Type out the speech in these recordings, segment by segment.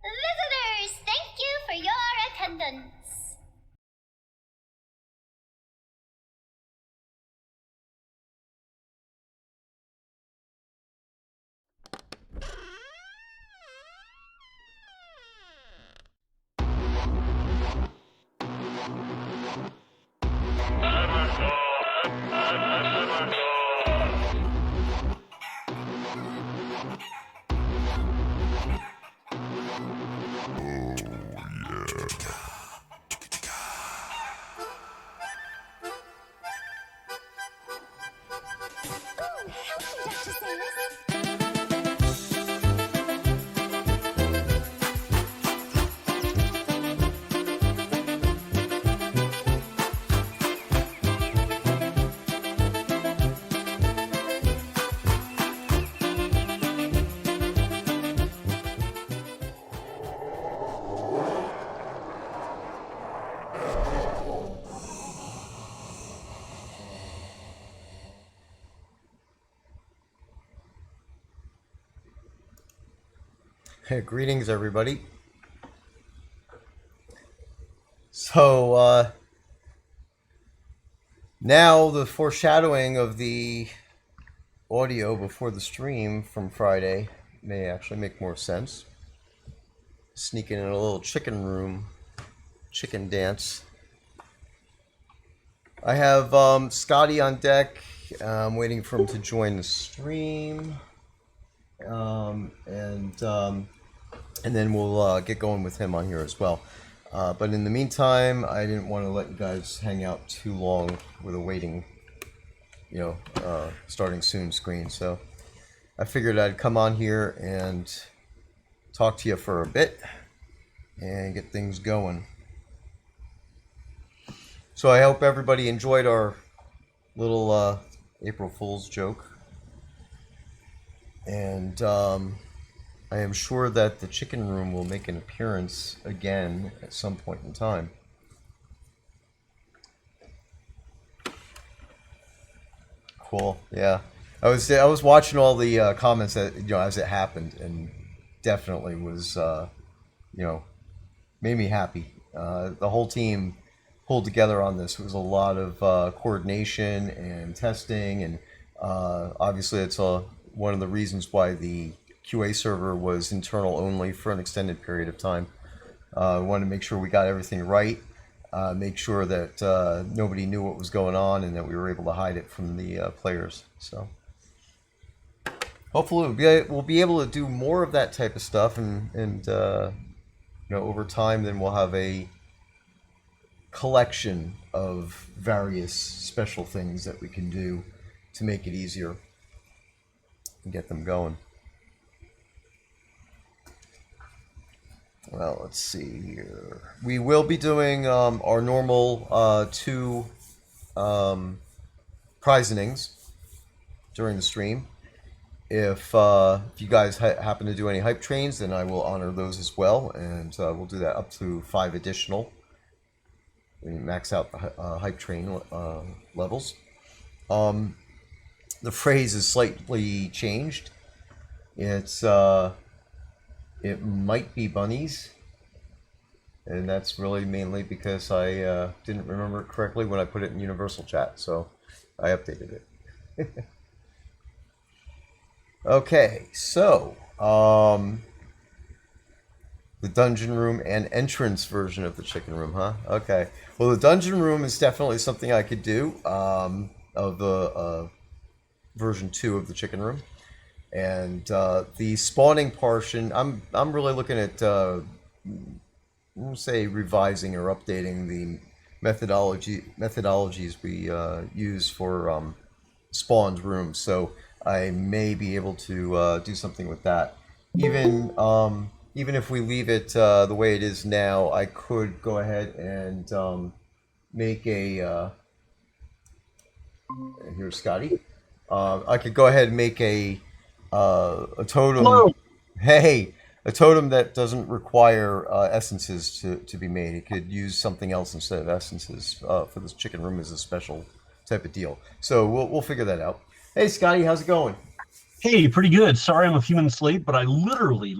Visitors, thank you for your attendance. Hey, greetings, everybody. So, now the foreshadowing of the audio before the stream from Friday may actually make more sense. Sneaking in a little chicken dance. I have Scottie on deck. I'm waiting for him to join the stream. And then we'll get going with him on here as well. But in the meantime, I didn't want to let you guys hang out too long with a waiting, starting soon screen. So I figured I'd come on here and talk to you for a bit and get things going. So I hope everybody enjoyed our little April Fool's joke. And I am sure that the chicken room will make an appearance again at some point in time. Cool. Yeah, I was watching all the comments that as it happened, and definitely was made me happy. The whole team pulled together on this. It was a lot of coordination and testing, and obviously it's one of the reasons why the QA server was internal only for an extended period of time. We wanted to make sure we got everything right, make sure that nobody knew what was going on, and that we were able to hide it from the players. So hopefully we'll be able to do more of that type of stuff, and over time then we'll have a collection of various special things that we can do to make it easier and get them going. Well, let's see here. We will be doing our normal 2 prize innings during the stream. If you guys happen to do any hype trains, then I will honor those as well, and we'll do that up to 5 additional. We max out the hype train levels. The phrase is slightly changed. It might be bunnies, and that's really mainly because I didn't remember it correctly when I put it in Universal Chat, so I updated it. Okay, so the dungeon room and entrance version of the chicken room, huh? Okay, well, the dungeon room is definitely something I could do of the version 2 of the chicken room. And the spawning portion, I'm really looking at, say, revising or updating the methodologies we use for spawned rooms. So I may be able to do something with that. Even if we leave it the way it is now, I could go ahead and make a. Here's Scottie. I could go ahead and make a totem. Hello. Hey, a totem that doesn't require essences to be made. It could use something else instead of essences for this chicken room as a special type of deal. So we'll figure that out. Hey, Scottie, how's it going? Hey, pretty good. Sorry I'm a few minutes late, but I literally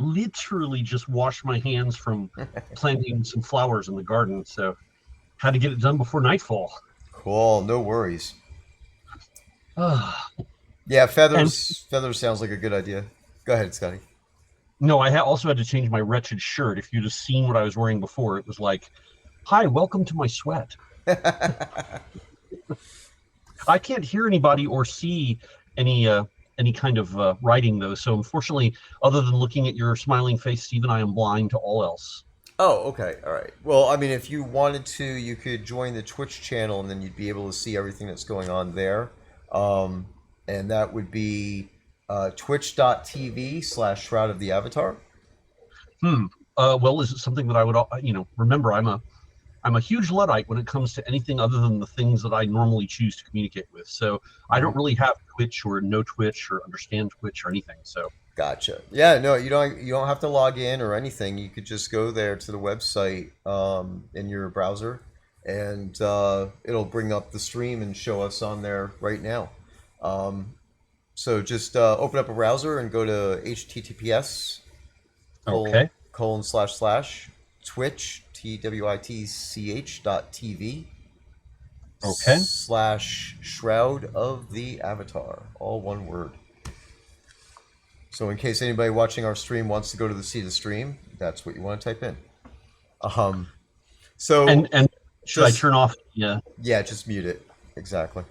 just washed my hands from planting some flowers in the garden, so had to get it done before nightfall. Cool. No worries. Ah, Yeah, and feathers sounds like a good idea. Go ahead, Scotty. no, also had to change my wretched shirt. If you'd have seen what I was wearing before, it was like, "Hi, welcome to my sweat." I can't hear anybody or see any uh, any kind of writing though. So unfortunately, other than looking at your smiling face, Stephen, I am blind to all else. Oh, okay. All right. Well, I mean, if you wanted to, you could join the Twitch channel and then you'd be able to see everything that's going on there. Um, and that would be twitch.tv/ Shroud of the Avatar. Hmm. Well, is it something that I would, remember? I'm a huge Luddite when it comes to anything other than the things that I normally choose to communicate with. So I Hmm. don't really have Twitch or no Twitch or understand Twitch or anything. So Gotcha. Yeah, no, you don't have to log in or anything. You could just go there to the website in your browser, and it'll bring up the stream and show us on there right now. Um, so just open up a browser and go to https okay, colon / twitch twitch.tv okay, / shroud of the avatar, all one word. So in case anybody watching our stream wants to go to see the stream, that's what you want to type in. Um, so and should I just turn off? Yeah, yeah, just mute it. Exactly.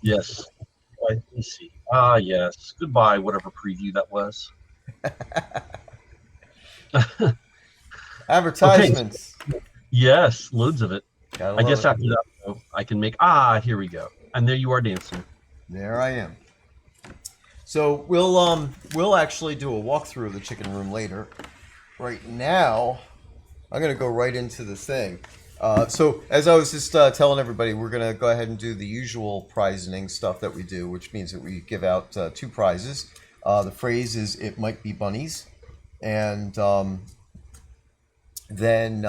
yes. Let me see. Ah, yes. Goodbye, whatever preview that was. Okay. Advertisements. Yes, loads of it. Gotta I love guess it. after that, though, I can make. Here we go. And there you are dancing. There I am. So we'll actually do a walkthrough of the chicken room later. Right now, I'm gonna go right into the thing. So as I was just telling everybody, we're gonna go ahead and do the usual prizing stuff that we do, which means that we give out two prizes. The phrase is "It might be bunnies," and then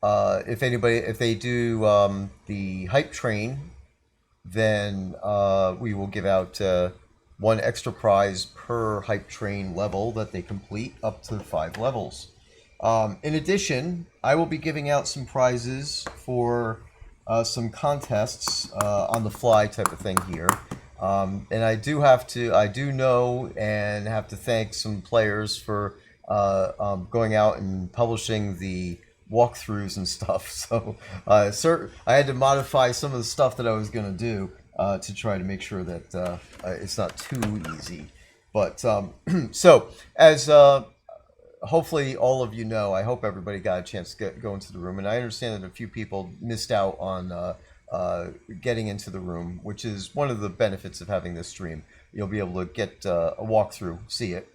if they do the hype train, then we will give out one extra prize per hype train level that they complete, up to 5 levels. In addition, I will be giving out some prizes for some contests on the fly type of thing here. And I do know and have to thank some players for going out and publishing the walkthroughs and stuff. So I had to modify some of the stuff that I was going to do to try to make sure that it's not too easy. But so as hopefully all of you know, I hope everybody got a chance to go into the room, and I understand that a few people missed out on getting into the room, which is one of the benefits of having this stream. You'll be able to get a walkthrough, see it,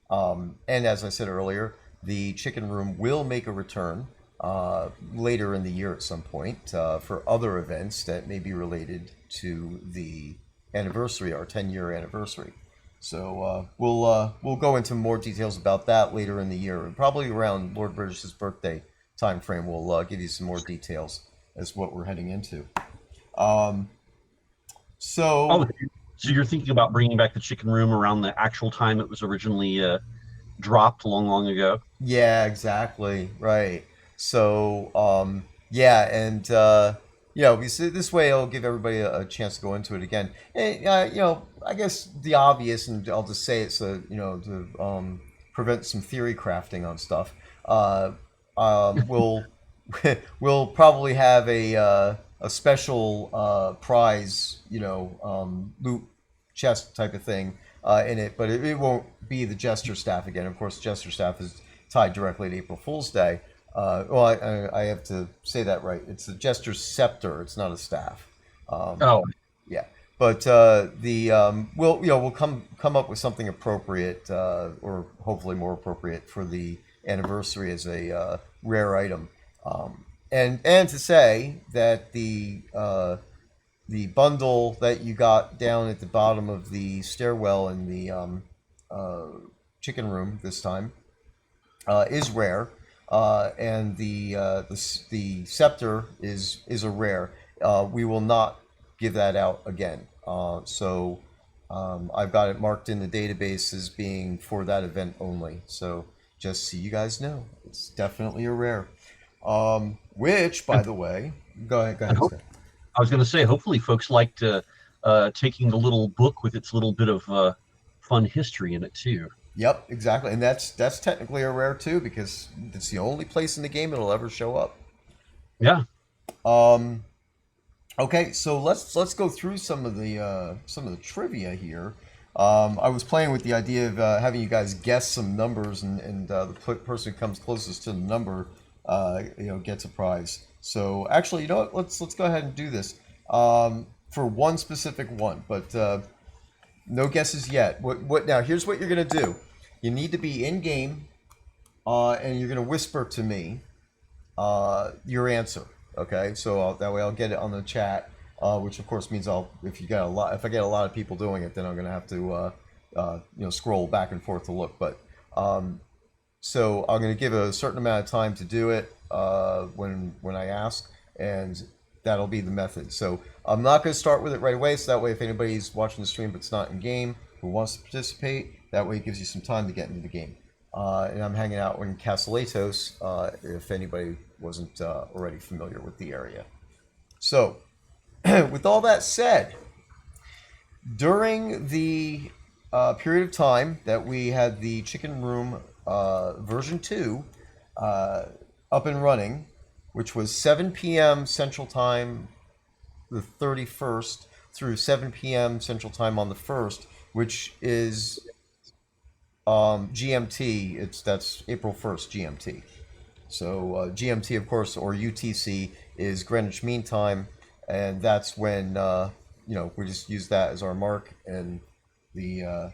and as I said earlier, the chicken room will make a return later in the year at some point for other events that may be related to the anniversary, our 10-year anniversary. So we'll go into more details about that later in the year, and probably around Lord British's birthday time frame. We'll give you some more details as what we're heading into. Um, Oh, so so you're thinking about bringing back the chicken room around the actual time it was originally dropped long ago? yeah, exactly right. So yeah, and this way I'll give everybody a chance to go into it again. And, I guess the obvious, and I'll just say it so to prevent some theory crafting on stuff. We'll we'll probably have a special prize, loot chest type of thing in it, but it won't be the Jester staff again. Of course, Jester staff is tied directly to April Fool's Day. I have to say that right. It's the Jester's scepter. It's not a staff. Oh, Yeah, but we'll come up with something appropriate, or hopefully more appropriate for the anniversary as a rare item. And to say that the bundle that you got down at the bottom of the stairwell in the chicken room this time is rare, and the scepter is a rare. We will not give that out again. So I've got it marked in the database as being for that event only. So just so you guys know, it's definitely a rare. Which, by the way, go ahead. Go And ahead. hope, I was going to say, hopefully, folks liked taking the little book with its little bit of fun history in it too. Yep, exactly, and that's technically a rare too because it's the only place in the game it'll ever show up. Yeah. Okay, so let's go through some of the trivia here. I was playing with the idea of having you guys guess some numbers, and the person who comes closest to the number, gets a prize. So actually, you know what? Let's go ahead and do this for one specific one, but no guesses yet. What now? Here's what you're gonna do. You need to be in game, and you're gonna whisper to me your answer. Okay, so that way I'll get it on the chat, which of course means if I get a lot of people doing it, then I'm gonna have to scroll back and forth to look. But so I'm gonna give a certain amount of time to do it when I ask, and that'll be the method. So I'm not gonna start with it right away. So that way, if anybody's watching the stream but's not in game who wants to participate, that way it gives you some time to get into the game. And I'm hanging out in Casaletos, if anybody wasn't already familiar with the area. So, with all that said, during the period of time that we had the Chicken Room version 2 up and running, which was 7 p.m. Central Time the 31st through 7 p.m. Central Time on the 1st, which is GMT, that's April 1st GMT. So GMT, of course, or UTC is Greenwich Mean Time, and that's when we just use that as our mark, and the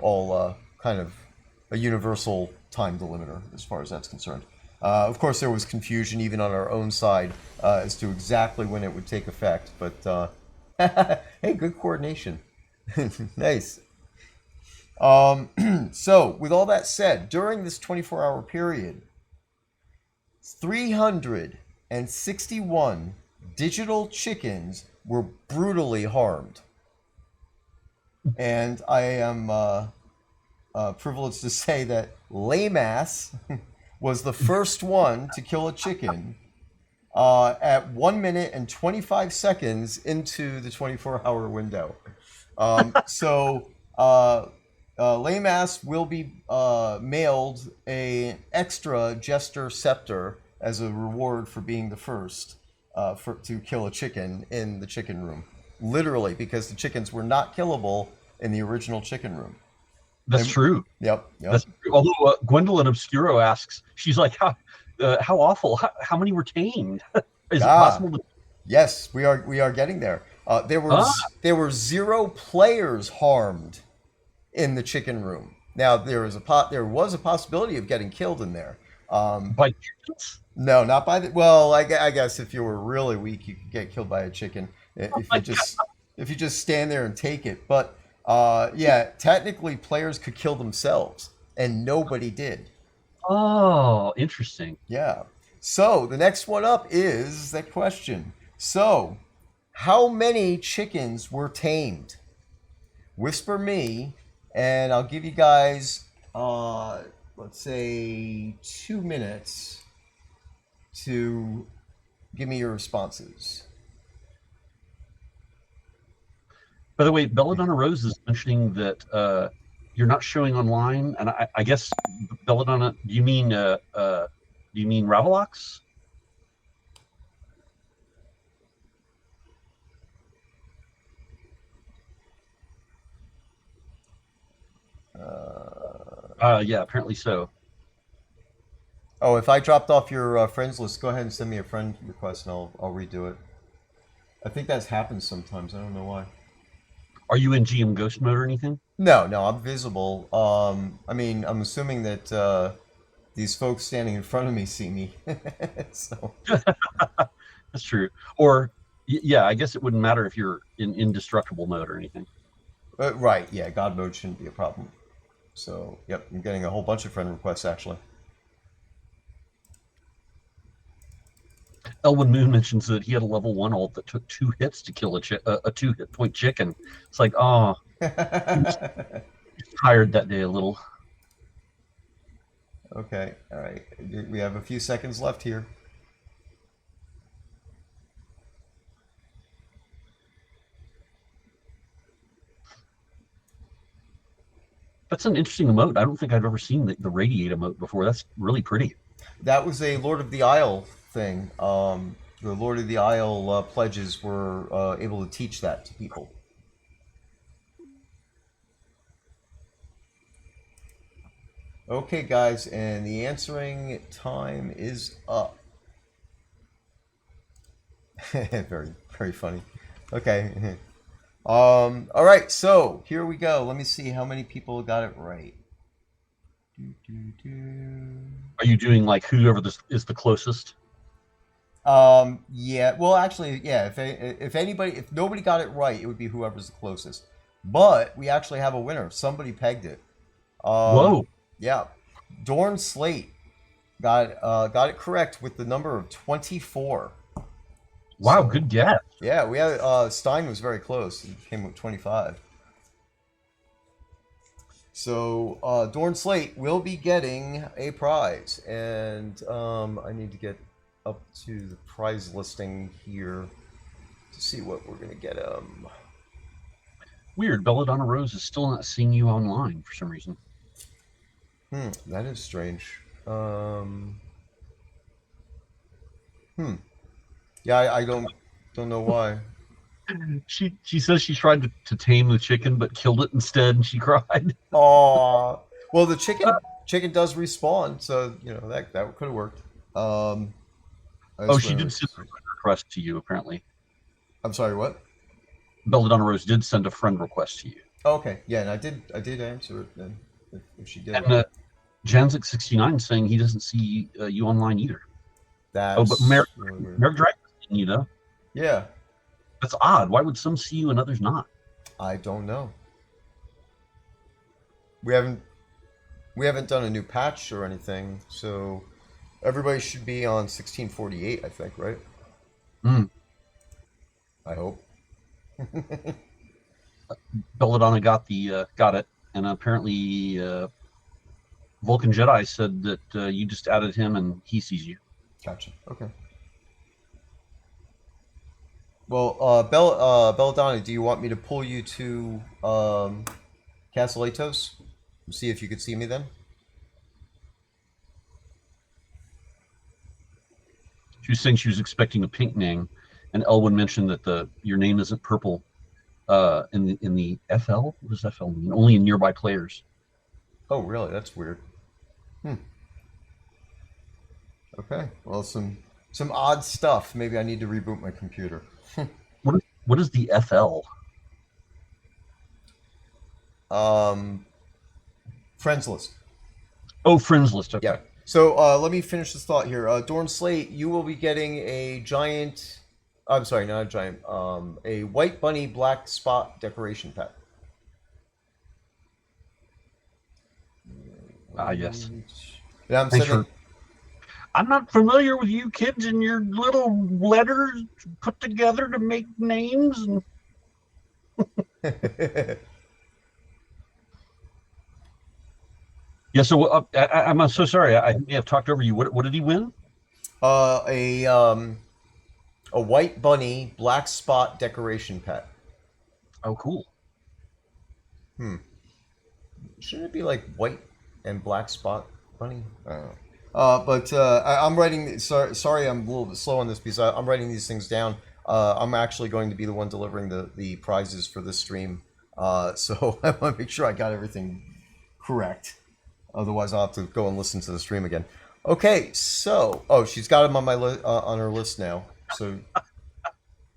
all kind of a universal time delimiter as far as that's concerned. Of course, there was confusion even on our own side as to exactly when it would take effect, but hey, good coordination. Nice. So, with all that said, during this 24-hour period, 361 digital chickens were brutally harmed. And I am privileged to say that Laymass was the first one to kill a chicken at 1 minute and 25 seconds into the 24-hour window. Laymass will be mailed an extra Jester Scepter as a reward for being the first to kill a chicken in the Chicken Room. Literally, because the chickens were not killable in the original Chicken Room. That's true. Yep. That's true. Although Gwendolyn Obscuro asks, she's like, how awful? How many were tamed? Is it possible to... Yes, we are getting there. There were 0 players harmed in the Chicken Room. Now there was a possibility of getting killed in there. By chickens? No, not by the. Well, I guess if you were really weak, you could get killed by a chicken if you just stand there and take it. But technically players could kill themselves, and nobody did. Oh, interesting. Yeah. So the next one up is that question. So, how many chickens were tamed? Whisper me, and I'll give you guys, let's say 2 minutes to give me your responses. By the way, Belladonna Rose is mentioning that you're not showing online, and I guess Belladonna, do you mean Ravalox? Yeah, apparently so. Oh, if I dropped off your friends list, go ahead and send me a friend request, and I'll redo it. I think that's happened sometimes. I don't know why. Are you in GM Ghost mode or anything? No, I'm visible. I'm assuming that these folks standing in front of me see me. So That's true. Or yeah, I guess it wouldn't matter if you're in indestructible mode or anything. Right, yeah, God mode shouldn't be a problem. So, yep, I'm getting a whole bunch of friend requests, actually. Elwin Moon mentions that he had a level 1 ult that took 2 hits to kill a 2-hit point chicken. It's like, oh, he was tired that day a little. Okay, all right. We have a few seconds left here. That's an interesting emote. I don't think I've ever seen the radiate emote before. That's really pretty. That was a Lord of the Isle thing. The Lord of the Isle pledges were able to teach that to people. Okay, guys, and the answering time is up. Very, very funny. Okay. All right, so here we go. Let me see how many people got it right. Are you doing like whoever this is the closest? Yeah. Well, actually, yeah. If nobody got it right, it would be whoever's the closest. But we actually have a winner. Somebody pegged it. Whoa. Yeah. Dorn Slate got it correct with the number of 24. Wow, So, good guess. yeah, we had Stein was very close. He came with 25. So Dorn Slate will be getting a prize, and I need to get up to the prize listing here to see what we're gonna get. Weird. Belladonna Rose is still not seeing you online for some reason. That is strange. Yeah, I don't know why. She says she tried to tame the chicken but killed it instead, and she cried. Aw. Well, the chicken does respawn, so you know that could have worked. Oh, she did send a friend request to you, apparently. I'm sorry, what? Belladonna Rose did send a friend request to you. Oh, okay, yeah, and I did answer it then. If she did. And Janzik69 saying he doesn't see you online either. That's but Merrick really weird. Dragon's seeing you though. Yeah. That's odd. Why would some see you and others not? I don't know. We haven't done a new patch or anything, so everybody should be on 1648, I think, right? I hope. Belladonna got it, and apparently Vulcan Jedi said that you just added him and he sees you. Gotcha. Okay. Well, Belladonna, do you want me to pull you to Castle Atos? See if you could see me then? She was saying she was expecting a pink name, and Elwin mentioned that your name isn't purple in the FL. What does FL mean? Only in nearby players. Oh, really? That's weird. Okay. Well, some odd stuff. Maybe I need to reboot my computer. What is the FL? Friends list. Oh, friends list. Okay. Yeah. So let me finish this thought here. Dorn Slate, you will be getting a giant. I'm sorry, not a giant. A white bunny black spot decoration pet. Yes. And I'm not familiar with you kids and your little letters put together to make names. And yeah, so I'm so sorry. I may have talked over you. What did he win? A white bunny black spot decoration pet. Oh, cool. Shouldn't it be like white and black spot bunny? I don't know. But I'm writing. Sorry, I'm a little bit slow on this because I'm writing these things down. I'm actually going to be the one delivering the prizes for this stream. So I want to make sure I got everything correct. Otherwise, I'll have to go and listen to the stream again. Okay, so she's got them on my on her list now. So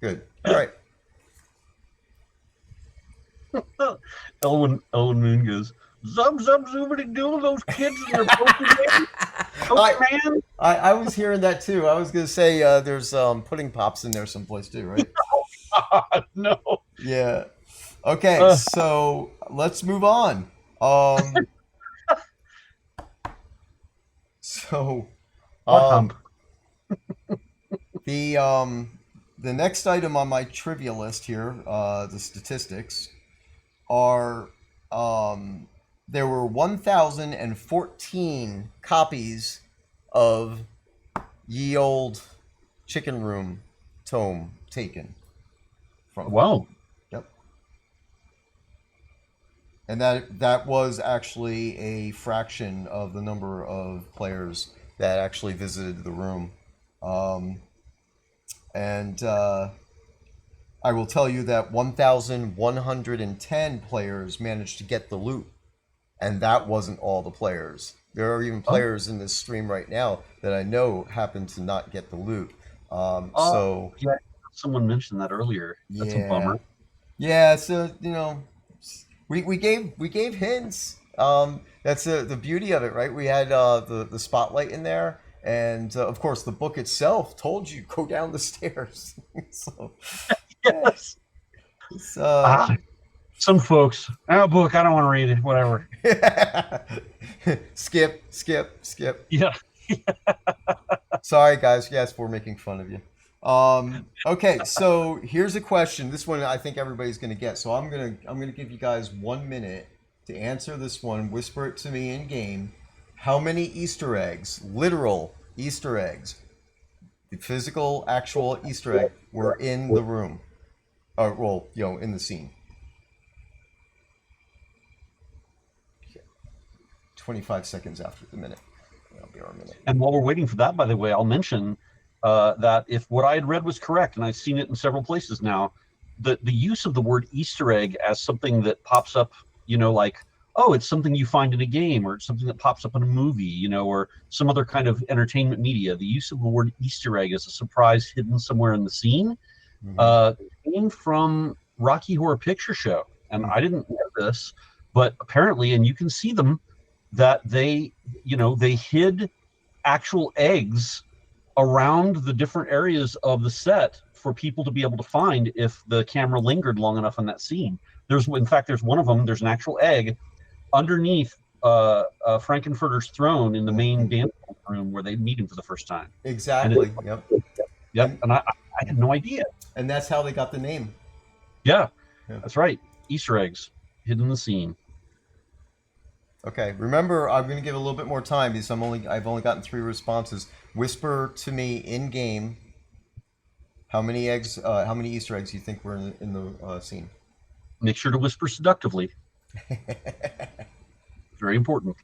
good. All right. Elwin Moon goes, Zub zoomity doo, those kids and their Pokemon. I was hearing that too. I was gonna say there's pudding pops in there someplace too, right? Oh, God, no. Yeah. Okay, so let's move on. The next item on my trivia list here, the statistics are there were 1,014 copies of Ye Old Chicken Room tome taken from. Wow. Yep. And that was actually a fraction of the number of players that actually visited the room. And I will tell you that 1,110 players managed to get the loot, and that wasn't all the players. There are even players in this stream right now that I know happen to not get the loot. So yeah, someone mentioned that earlier. That's a bummer. Yeah, so we gave hints. That's the beauty of it, right? We had the spotlight in there, and of course the book itself told you go down the stairs. So Yes. Some folks, book, I don't want to read it. Whatever. Skip. Yeah. Sorry, guys. Yes, we're making fun of you. Okay, so here's a question. This one I think everybody's gonna get. So I'm gonna give you guys 1 minute to answer this one. Whisper it to me in game. How many Easter eggs, literal Easter eggs, the physical, actual Easter egg, were in the room? Well, in the scene. 25 seconds after the minute. That'll be our minute. And while we're waiting for that, by the way, I'll mention that if what I had read was correct, and I've seen it in several places now, the use of the word Easter egg as something that pops up, like, oh, it's something you find in a game, or it's something that pops up in a movie, or some other kind of entertainment media. The use of the word Easter egg as a surprise hidden somewhere in the scene came from Rocky Horror Picture Show. And I didn't know this, but apparently, and you can see them, that they hid actual eggs around the different areas of the set for people to be able to find if the camera lingered long enough in that scene. There's one of them. There's an actual egg underneath Frankenfurter's throne in the main dance room where they meet him for the first time. Exactly. Yep. And I had no idea. And that's how they got the name. Yeah. That's right. Easter eggs hidden in the scene. Okay, remember, I'm going to give a little bit more time because I've only gotten 3 responses. Whisper to me in game how many Easter eggs you think were in the scene. Make sure to whisper seductively. Very important.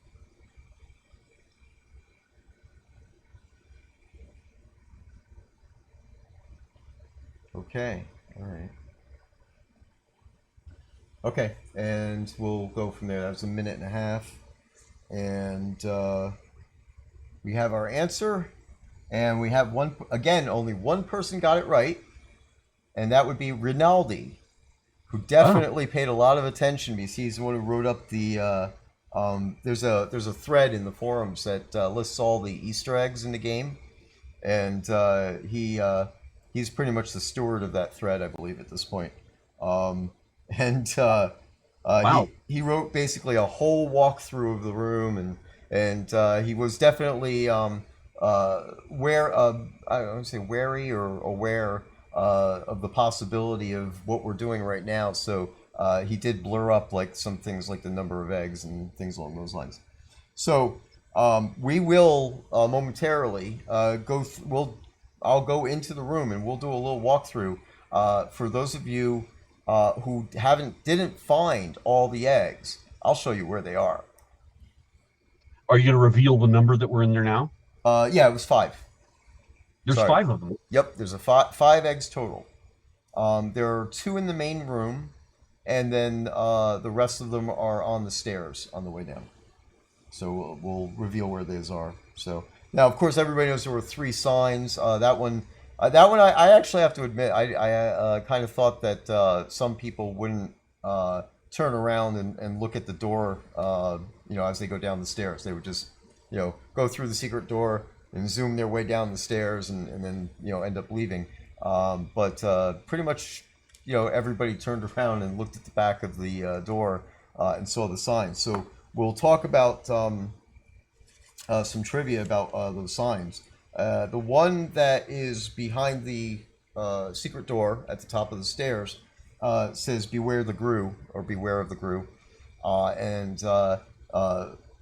Okay, all right. Okay, and we'll go from there. That was a minute and a half. And we have our answer. And we have only one person got it right. And that would be Rinaldi, who definitely paid a lot of attention because he's the one who wrote up the... there's a thread in the forums that lists all the Easter eggs in the game. And he's pretty much the steward of that thread, I believe, at this point. Wow. He wrote basically a whole walkthrough of the room, and he was definitely wary or aware of the possibility of what we're doing right now. So he did blur up like some things like the number of eggs and things along those lines. So we will momentarily I'll go into the room and we'll do a little walkthrough for those of you who didn't find all the eggs. I'll show you where they are. Are you going to reveal the number that were in there now? Yeah, it was 5. There's 5 of them. Yep, there's 5 eggs total. There are 2 in the main room, and then the rest of them are on the stairs on the way down. So we'll reveal where those are. So now, of course, everybody knows there were 3 signs. That one, I actually have to admit, I kind of thought that some people wouldn't turn around and look at the door, as they go down the stairs. They would just, go through the secret door and zoom their way down the stairs and then, end up leaving. But pretty much, everybody turned around and looked at the back of the door and saw the signs. So we'll talk about some trivia about those signs. The one that is behind the secret door at the top of the stairs says "Beware the Gru" or "Beware of the Gru," and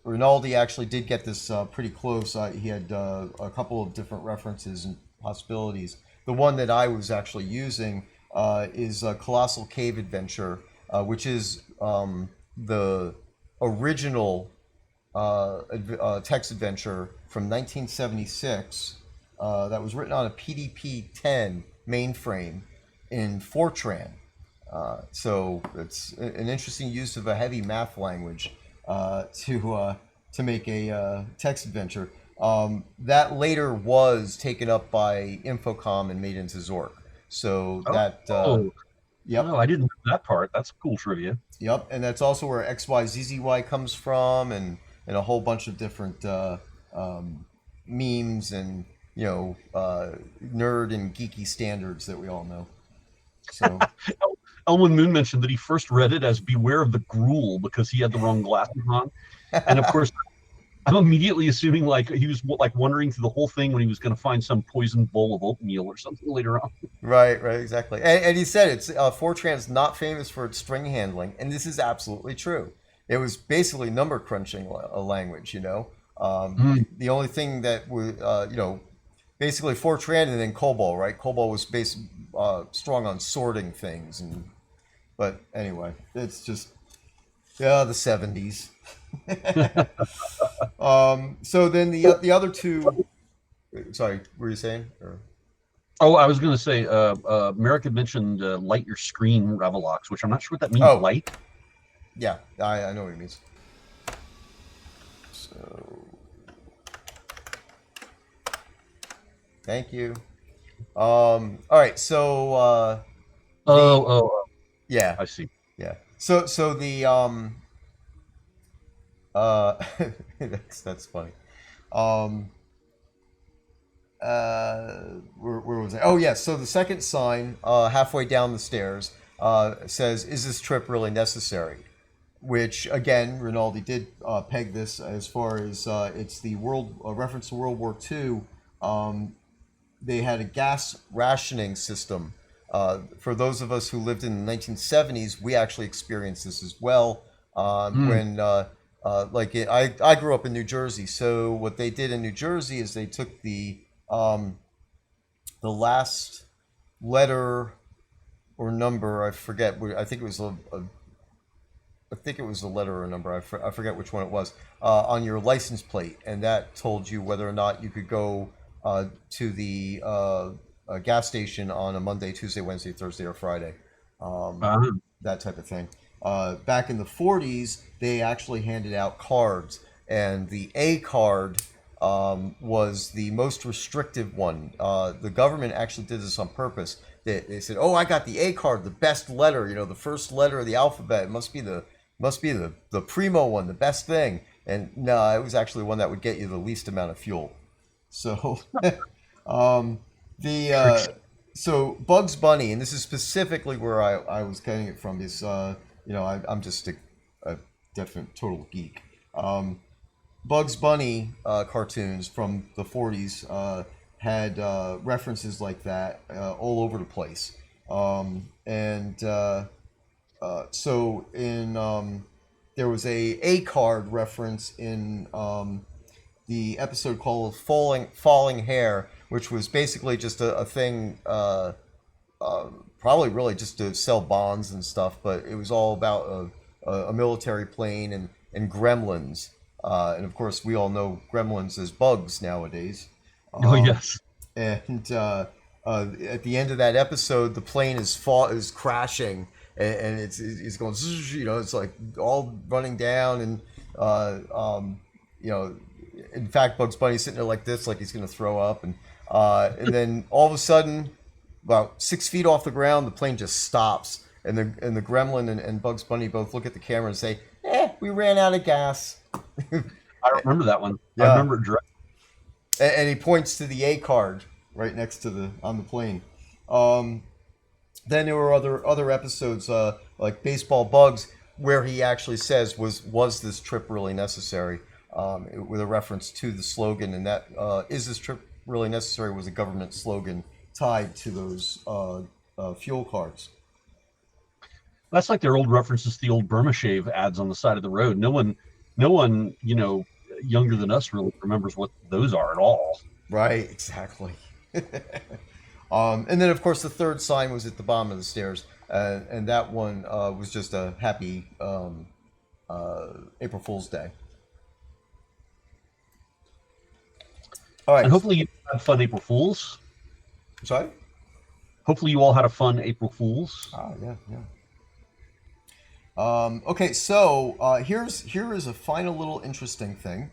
Rinaldi actually did get this pretty close. He had a couple of different references and possibilities. The one that I was actually using is a Colossal Cave Adventure, which is the original text adventure from 1976 that was written on a PDP-10 mainframe in Fortran. So it's an interesting use of a heavy math language to make a text adventure. That later was taken up by Infocom and made into Zork. So that yep. No, I didn't know that part. That's cool trivia. Yep, and that's also where XYZZY comes from, and a whole bunch of different memes and nerd and geeky standards that we all know. So Elwin Moon mentioned that he first read it as "Beware of the Gruel" because he had the wrong glasses on, and of course, I'm immediately assuming like he was like wandering through the whole thing when he was going to find some poisoned bowl of oatmeal or something later on. Right, exactly. And he said it's Fortran's not famous for its string handling, and this is absolutely true. It was basically number crunching language, The only thing that was, basically Fortran and then COBOL, right? COBOL was strong on sorting things, but anyway, it's just the 70s. So then the other two. Sorry, what were you saying? Or? Oh, I was going to say, Merrick had mentioned light your screen Ravalox, which I'm not sure what that means. Oh. Light? Yeah, I know what it means. So, thank you. All right, so. Yeah, I see. Yeah. So the that's funny. Where was I? Oh yeah. So the second sign, halfway down the stairs, says, "Is this trip really necessary?" Which again, Rinaldi did peg this as far as it's the reference to World War II. They had a gas rationing system. For those of us who lived in the 1970s, we actually experienced this as well. When I grew up in New Jersey, so what they did in New Jersey is they took the last letter or number, I forget. I think it was I think it was a letter or a number. I forget which one it was on your license plate, and that told you whether or not you could go to the gas station on a Monday, Tuesday, Wednesday, Thursday, or Friday. That type of thing. Back in the 40s, they actually handed out cards, and the A card was the most restrictive one. The government actually did this on purpose. They said, "Oh, I got the A card, the best letter, the first letter of the alphabet. It must be the primo one, the best thing." And no, it was actually one that would get you the least amount of fuel. So, so Bugs Bunny, and this is specifically where I was getting it from, is I'm just a definite total geek. Bugs Bunny cartoons from the 40s had references like that all over the place. So in there was a card reference in the episode called Falling Hair, which was basically just a thing, probably really just to sell bonds and stuff, but it was all about a military plane and gremlins. And of course, we all know gremlins as bugs nowadays. Oh, yes. And at the end of that episode, the plane is crashing, and it's going, it's like all running down, and in fact, Bugs Bunny's sitting there like this, like he's going to throw up, and then all of a sudden, about 6 feet off the ground, the plane just stops, and the gremlin and Bugs Bunny both look at the camera and say, "We ran out of gas." I remember that one. Yeah. I remember it directly. And he points to the A card right next to on the plane. Then there were other episodes like Baseball Bugs, where he actually says, "Was this trip really necessary?" With a reference to the slogan, and that is this trip really necessary was a government slogan tied to those fuel cards. That's like their old references to the old Burma Shave ads on the side of the road. No one, younger than us really remembers what those are at all. Right, exactly. And then, of course, the third sign was at the bottom of the stairs, and that one was just a happy April Fool's Day. All right. And hopefully you had fun April Fools. Sorry? Hopefully you all had a fun April Fools. Yeah. Okay, so here is a final little interesting thing.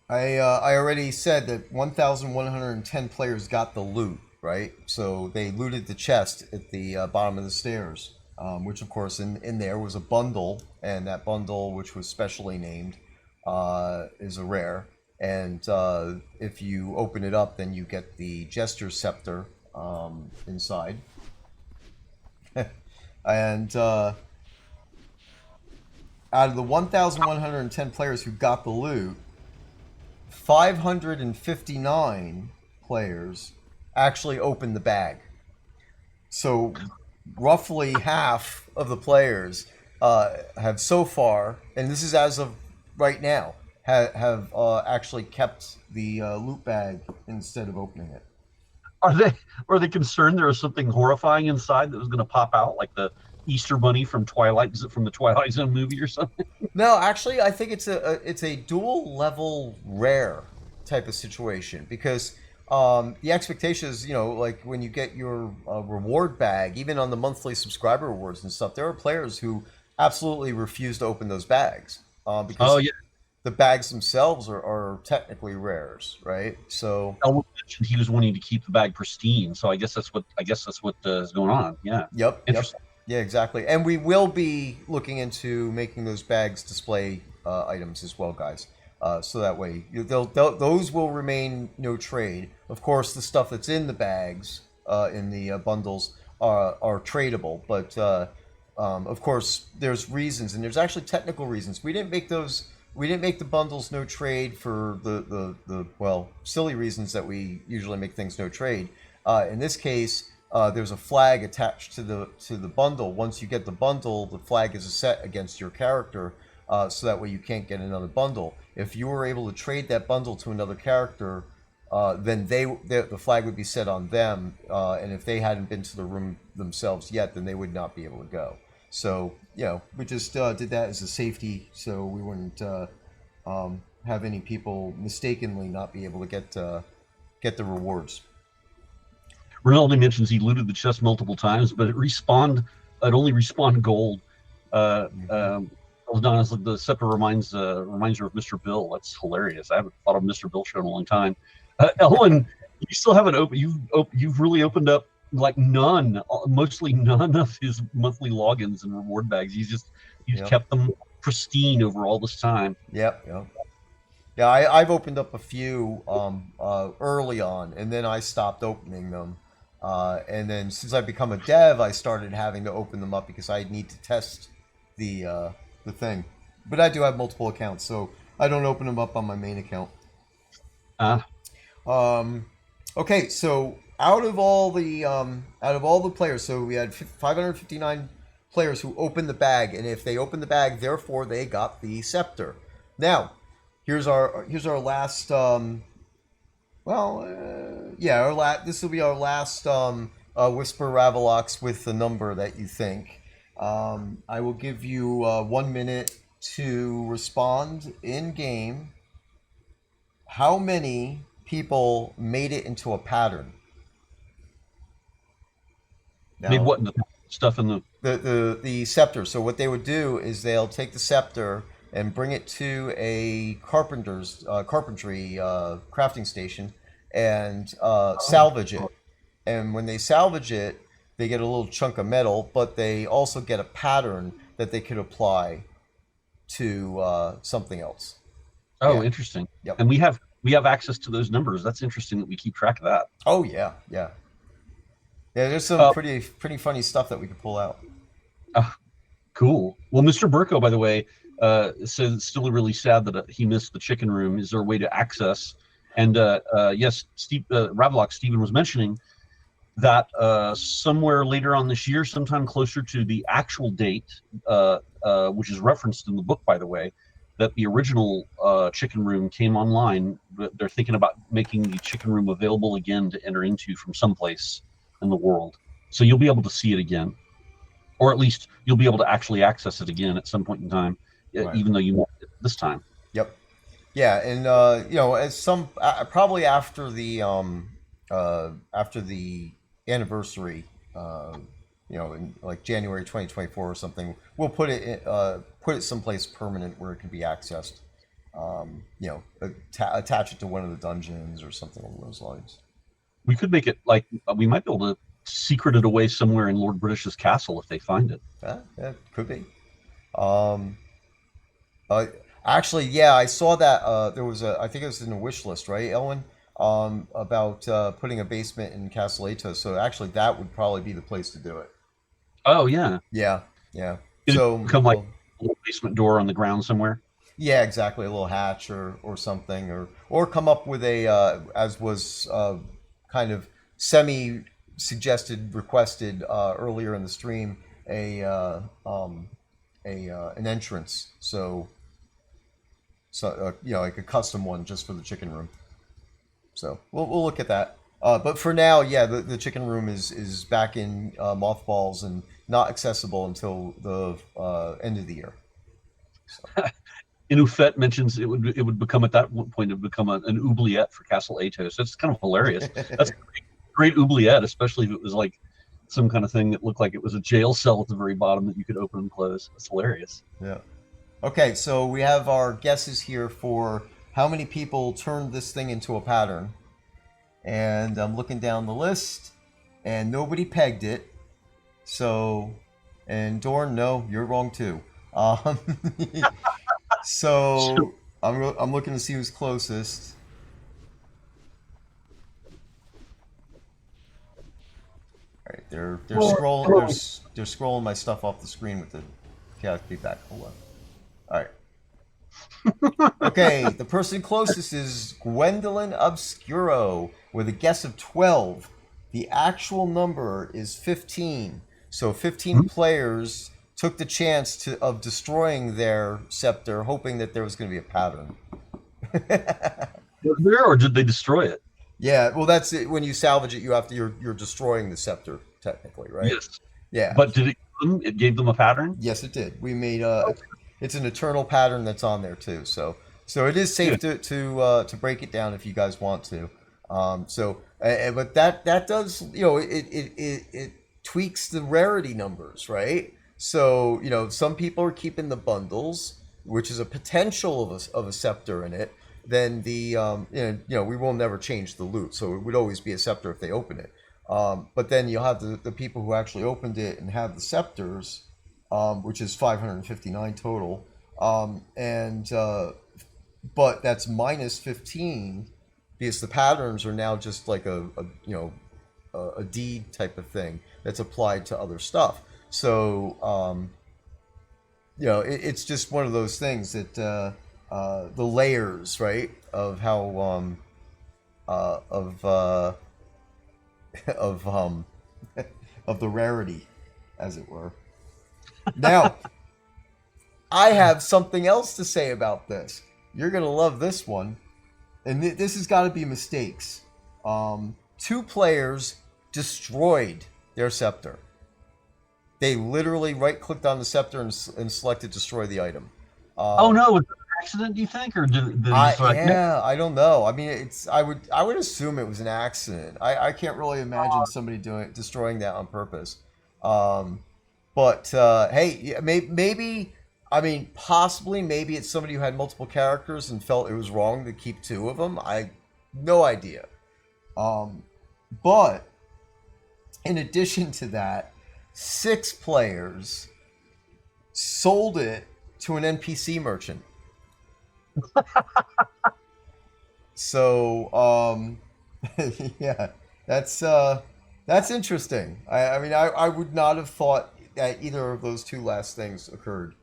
I already said that 1,110 players got the loot, right? So they looted the chest at the bottom of the stairs, which of course in there was a bundle, and that bundle, which was specially named, is a rare. And if you open it up, then you get the Jester Scepter inside. And out of the 1,110 players who got the loot, 559 players actually opened the bag. So roughly half of the players have so far, and this is as of right now, have actually kept the loot bag instead of opening it. Are they concerned there was something horrifying inside that was going to pop out, like the Easter Bunny from the Twilight Zone movie or something? No, actually, I think it's a dual level rare type of situation, because the expectation is, like when you get your reward bag, even on the monthly subscriber rewards and stuff, there are players who absolutely refuse to open those bags because the bags themselves are technically rares, right? So Elwood mentioned he was wanting to keep the bag pristine, so I guess that's what is going on. Yeah. Yep. Interesting. Yeah, exactly. And we will be looking into making those bags display items as well, guys. So that way, those will remain no trade. Of course, the stuff that's in the bags, in the bundles, are tradable. But of course, there's reasons, and there's actually technical reasons. We didn't make the bundles no trade for the silly reasons that we usually make things no trade. In this case, there's a flag attached to the bundle. Once you get the bundle, the flag is set against your character, so that way you can't get another bundle. If you were able to trade that bundle to another character, then the flag would be set on them, and if they hadn't been to the room themselves yet, then they would not be able to go. So we just did that as a safety, so we wouldn't have any people mistakenly not be able to get the rewards. Ronaldo mentions he looted the chest multiple times, but it only respawned gold. The scepter reminds her of Mr. Bill. That's hilarious. I haven't thought of Mr. Bill show in a long time. Ellen, you still haven't opened. You've really opened up like mostly none of his monthly logins and reward bags. You've kept them pristine over all this time. Yep. Yeah, I've opened up a few early on, and then I stopped opening them. And then since I've become a dev, I started having to open them up because I need to test the thing. But I do have multiple accounts, so I don't open them up on my main account. Okay, so out of all the players, so we had 559 players who opened the bag, and if they opened the bag, therefore they got the scepter. Now, here's our last. This will be our last Whisper Ravalox with the number that you think. I will give you 1 minute to respond in game. How many people made it into a pattern? Now, Made what in the stuff in the scepter. So what they would do is they'll take the scepter and bring it to a carpentry crafting station and salvage it. And when they salvage it, they get a little chunk of metal, but they also get a pattern that they could apply to something else. Oh, Yeah. Interesting. Yep. And we have access to those numbers. That's interesting that we keep track of that. Oh yeah. There's some pretty funny stuff that we could pull out. Cool. Well, Mr. Burko, by the way, So it's still really sad that he missed the chicken room. Is there a way to access? And yes, Ravalox Stephen was mentioning that somewhere later on this year, sometime closer to the actual date, which is referenced in the book, by the way, that the original chicken room came online. They're thinking about making the chicken room available again to enter into from someplace in the world. So you'll be able to see it again, or at least you'll be able to actually access it again at some point in time, Right. even though you missed it this time. Yep. Yeah, and as some probably after the anniversary, in like January 2024 or something, we'll put it someplace permanent where it can be accessed. Attach it to one of the dungeons or something along those lines. We could make it like we might be able to secret it away somewhere in Lord British's castle if they find it. Yeah, could be. Um, Actually, yeah, I saw that there was I think it was in the wish list, right, Ellen? About putting a basement in Castle Atos. So actually, that would probably be the place to do it. Oh yeah, Yeah, yeah. it'd So, become like a little basement door on the ground somewhere. yeah, exactly, a little hatch or something, or come up with a as was kind of semi suggested requested earlier in the stream an entrance. So like a custom one just for the chicken room. So we'll look at that. But for now, yeah, the chicken room is back in mothballs and not accessible until the end of the year. So. Inufet mentions it would become at that point it would become an oubliette for Castle Atos. That's kind of hilarious. That's a great oubliette, especially if it was like some kind of thing that looked like it was a jail cell at the very bottom that you could open and close. That's hilarious. Yeah. Okay, so we have our guesses here for how many people turned this thing into a pattern. And I'm looking down the list, and nobody pegged it. So, and Dorn, no, you're wrong too. So I'm looking to see who's closest. All right, they're scrolling they're scrolling my stuff off the screen with the chaotic feedback. Hold on. All right. Okay, the person closest is Gwendolyn Obscuro with a guess of 12. The actual number is 15. So 15 players took the chance of destroying their scepter, hoping that there was going to be a pattern. Was there, or did they destroy it? Yeah, well, that's it. When you salvage it, you're destroying the scepter technically, right? Yes. Yeah. But did it gave them a pattern? Yes, it did. We made it's an eternal pattern that's on there too. So it is safe to break it down if you guys want to. But that does it tweaks the rarity numbers, right? So some people are keeping the bundles, which is a potential of a scepter in it. Then we will never change the loot, so it would always be a scepter if they open it. But then you'll have the people who actually opened it and have the scepters, which is 559 total. But that's minus 15 because the patterns are now just like a deed type of thing that's applied to other stuff. So it's just one of those things that the layers, right, of how of the rarity, as it were. Now, I have something else to say about this. You're gonna love this one, and this has got to be mistakes. 2 players destroyed their scepter. They literally right-clicked on the scepter and selected destroy the item. Oh no! Was it an accident? Do you think, or did I don't know. I mean, I would assume it was an accident. I can't really imagine somebody destroying that on purpose. But hey, maybe I mean possibly maybe it's somebody who had multiple characters and felt it was wrong to keep 2 of them. No idea. But in addition to that, 6 players sold it to an NPC merchant. So, yeah, that's interesting. I mean, I would not have thought that either of those 2 last things occurred.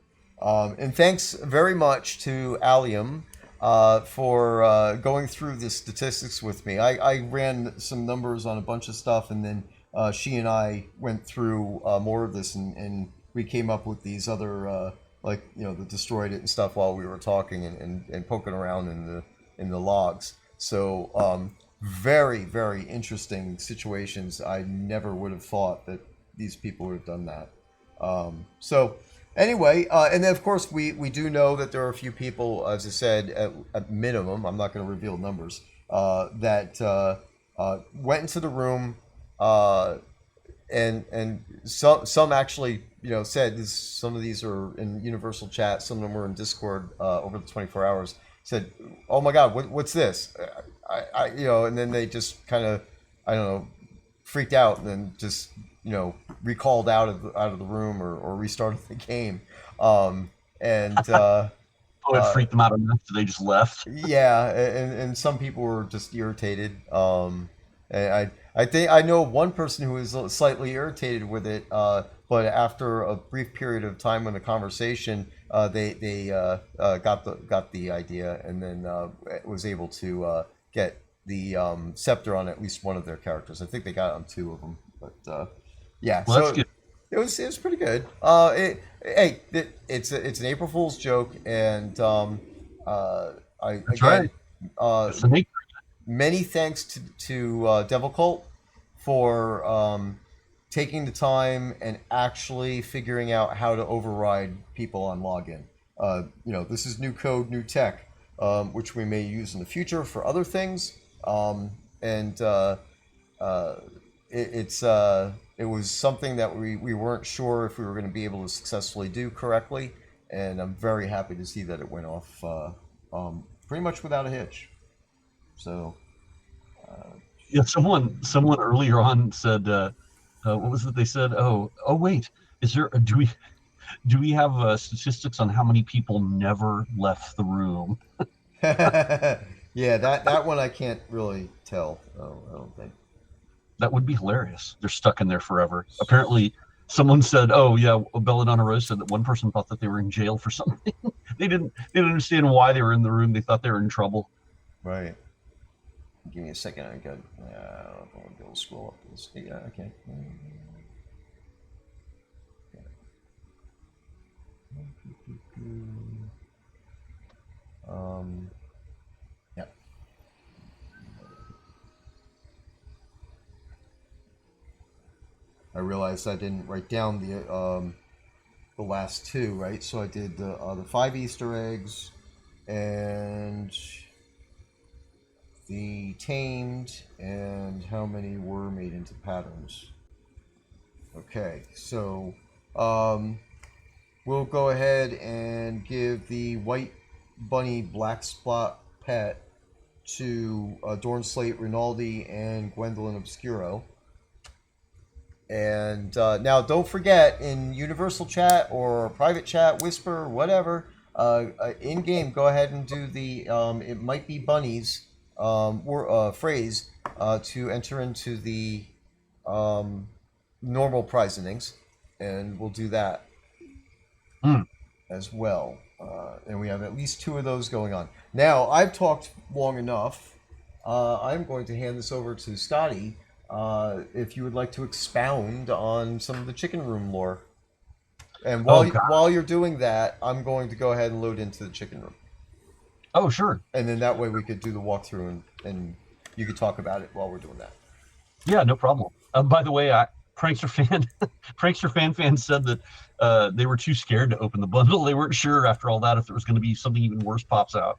And thanks very much to Allium for going through the statistics with me. I ran some numbers on a bunch of stuff, and then she and I went through more of this, and we came up with these other like the destroyed it and stuff while we were talking and poking around in the logs. So very, very interesting situations. I never would have thought that these people would have done that. So anyway, and then of course we do know that there are a few people, as I said, at minimum, I'm not going to reveal numbers, that went into the room, and some actually said this, some of these are in universal chat, some of them were in Discord over the 24 hours. Said, "Oh my God, what's this?" And then they just kind of, I don't know, freaked out, and then just recalled out of the room or restarted the game, and Oh, it freaked them out enough that they just left. yeah, and some people were just irritated. And I think I know one person who was slightly irritated with it, but after a brief period of time in the conversation, they got the idea, and then was able to get the scepter on at least one of their characters. I think they got it on two of them, but yeah. Well, So that's good. it was pretty good. It's an April Fool's joke, and That's right. It's the nature. many thanks to Devil Cult for taking the time and actually figuring out how to override people on login. This is new code, new tech, which we may use in the future for other things. It was something that we weren't sure if we were going to be able to successfully do correctly, and I'm very happy to see that it went off pretty much without a hitch. So, Yeah, someone earlier on said, what was it they said? Oh, wait, is there? Do we have statistics on how many people never left the room? yeah, that one I can't really tell. I don't think. That would be hilarious. They're stuck in there forever. Apparently, someone said, "Oh yeah," Belladonna Rose said that one person thought that they were in jail for something. They didn't understand why they were in the room. They thought they were in trouble. Right. Give me a second. I got. I don't know if I'm gonna be able to scroll up this. Yeah. Okay. Yeah. I realized I didn't write down the last two, right? So I did the 5 Easter eggs and the tamed, and how many were made into patterns. Okay, so we'll go ahead and give the white bunny black spot pet to Dorn Slate Rinaldi and Gwendolyn Obscuro. And now don't forget, in Universal Chat or Private Chat, Whisper, whatever, in game, go ahead and do the it might be bunnies phrase to enter into the normal prize innings, and we'll do that as well. And we have at least two of those going on. Now, I've talked long enough. I'm going to hand this over to Scotty. If you would like to expound on some of the chicken room lore. And while you're doing that, I'm going to go ahead and load into the chicken room. Oh, sure. And then that way we could do the walkthrough, and you could talk about it while we're doing that. Yeah, no problem. By the way, Prankster fan said that they were too scared to open the bundle. They weren't sure after all that if there was going to be something even worse pops out.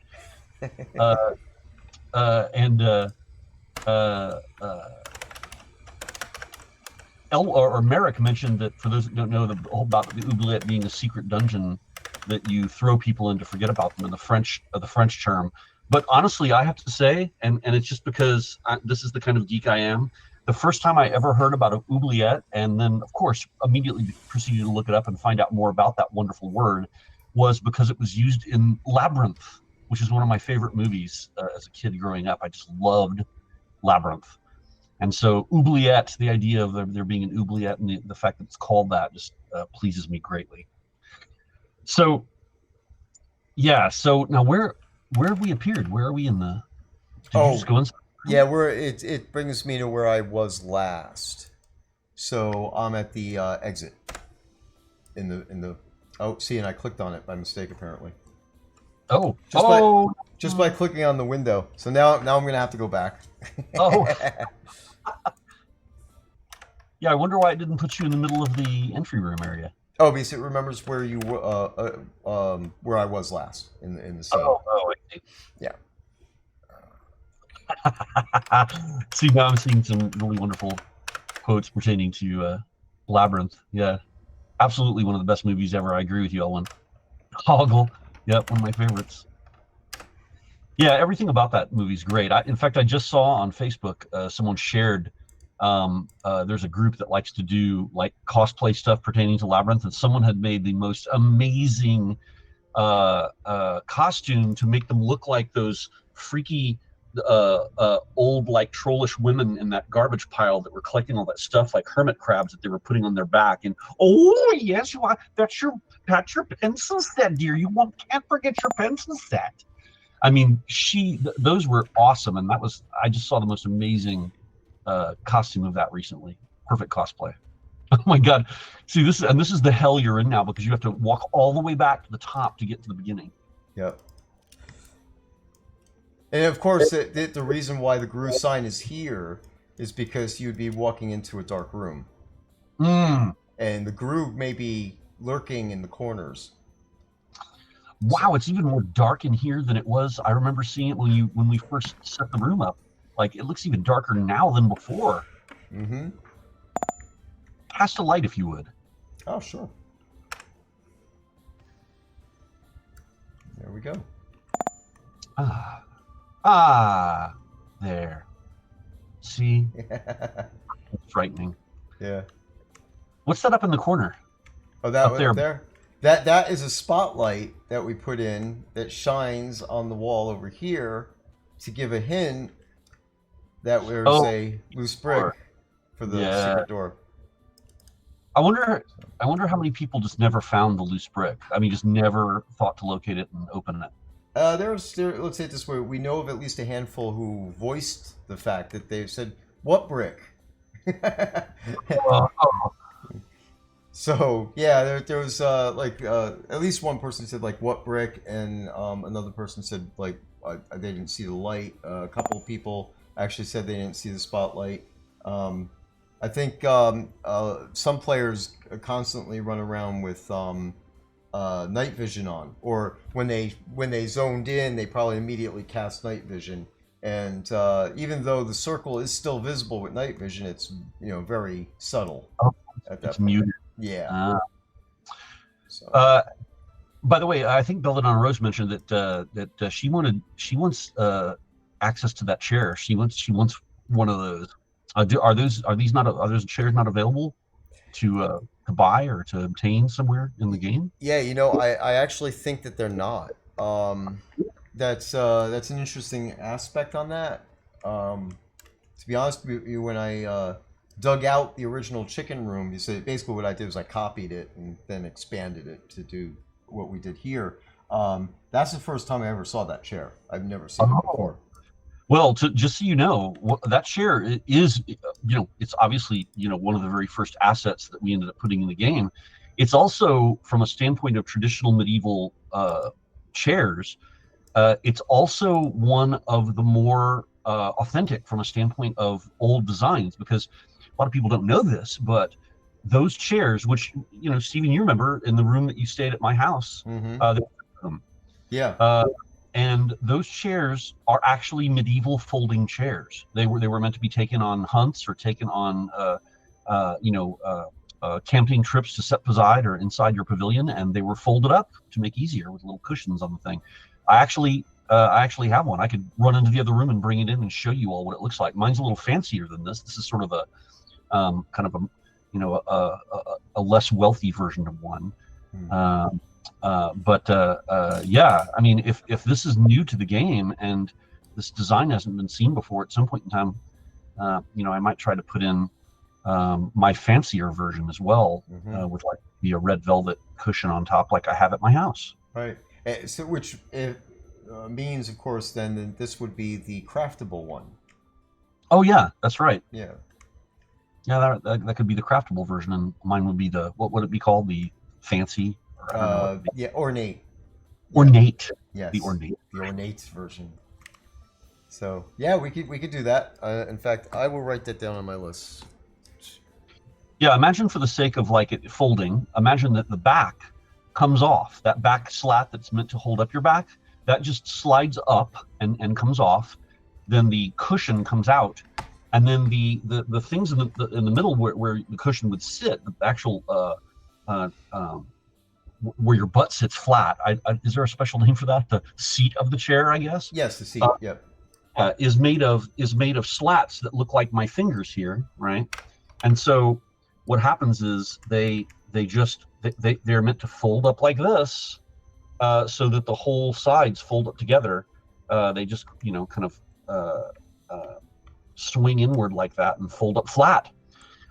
Merrick mentioned that, for those that don't know, about the oubliette being a secret dungeon that you throw people in to forget about them in the French term. But honestly, I have to say, and it's just because this is the kind of geek I am, the first time I ever heard about an oubliette, and then, of course, immediately proceeded to look it up and find out more about that wonderful word, was because it was used in Labyrinth, which is one of my favorite movies as a kid growing up. I just loved Labyrinth. And so oubliette, the idea of there being an oubliette and the fact that it's called that just pleases me greatly. So yeah. So now where have we appeared? Where are we in the? Did you just go inside? Yeah, it brings me to where I was last. So I'm at the exit in the. Oh, see, and I clicked on it by mistake apparently. Oh, Just by clicking on the window. So now I'm gonna have to go back. oh. Yeah, I wonder why it didn't put you in the middle of the entry room area. Oh, because it remembers where you where I was last in the scene. I see. Yeah. See, now I'm seeing some really wonderful quotes pertaining to Labyrinth. Yeah, absolutely one of the best movies ever. I agree with you, Owen. Hoggle, yep, one of my favorites. Yeah, everything about that movie is great. In fact, I just saw on Facebook someone shared. There's a group that likes to do like cosplay stuff pertaining to Labyrinth, and someone had made the most amazing costume to make them look like those freaky old like trollish women in that garbage pile that were collecting all that stuff like hermit crabs that they were putting on their back. And oh yes, that's your pencil set, dear. Can't forget your pencil set. I mean, those were awesome, and I just saw the most amazing costume of that recently. Perfect cosplay. Oh my god! See, this is the hell you're in now, because you have to walk all the way back to the top to get to the beginning. Yep. And of course, the reason why the Gru sign is here is because you'd be walking into a dark room. And the Gru may be lurking in the corners. Wow, it's even more dark in here than it was. I remember seeing it when we first set the room up. Like, it looks even darker now than before. Mm-hmm. Cast a light, if you would. Oh, sure. There we go. There. See? It's frightening. Yeah. What's that up in the corner? Oh, that up there? That is a spotlight that we put in that shines on the wall over here to give a hint that there's a loose brick for the secret door. I wonder how many people just never found the loose brick. I mean, just never thought to locate it and open it. Let's say it this way: we know of at least a handful who voiced the fact that they've said, "What brick?" So yeah, there was at least one person said like, "What brick?" and another person said like they didn't see the light. A couple of people actually said they didn't see the spotlight. I think some players constantly run around with night vision on, or when they zoned in, they probably immediately cast night vision. And even though the circle is still visible with night vision, it's very subtle at that point. Muted. Yeah. By the way, I think Belladonna Rose mentioned that she wants access to that chair. She wants one of those. Are those chairs not available to buy or to obtain somewhere in the game? Yeah, I actually think that they're not. That's an interesting aspect on that. To be honest with you, when I dug out the original chicken room, you see, basically what I did was I copied it and then expanded it to do what we did here. That's the first time I ever saw that chair. I've never seen it before. Well, just so you know, that chair is, it's obviously, one of the very first assets that we ended up putting in the game. It's also, from a standpoint of traditional medieval chairs, it's also one of the more authentic from a standpoint of old designs, because a lot of people don't know this, but those chairs, which, Stephen, you remember in the room that you stayed at my house, and those chairs are actually medieval folding chairs. They were meant to be taken on hunts or taken on, camping trips to set beside or inside your pavilion, and they were folded up to make easier with little cushions on the thing. I actually have one. I could run into the other room and bring it in and show you all what it looks like. Mine's a little fancier than this. This is sort of a kind of a less wealthy version of one. Yeah, I mean, if this is new to the game and this design hasn't been seen before, at some point in time, I might try to put in my fancier version as well, with like a red velvet cushion on top, like I have at my house. Right. So, which means, of course, then that this would be the craftable one. Oh yeah, that's right. Yeah. Yeah, that could be the craftable version, and mine would be the, what would it be called? The fancy? Or I don't know what it'd be. Yeah, ornate. Ornate. Yes. The ornate. The ornate version. So yeah, we could do that. In fact, I will write that down on my list. Yeah, imagine for the sake of like it folding, imagine that the back comes off. That back slat that's meant to hold up your back, that just slides up and comes off. Then the cushion comes out, and then the things in the middle where the cushion would sit, the actual where your butt sits flat. Is there a special name for that? The seat of the chair, I guess. Yes, the seat. Yep. Is made of slats that look like my fingers here, right? And so what happens is they're meant to fold up like this, so that the whole sides fold up together. They just kind of swing inward like that and fold up flat.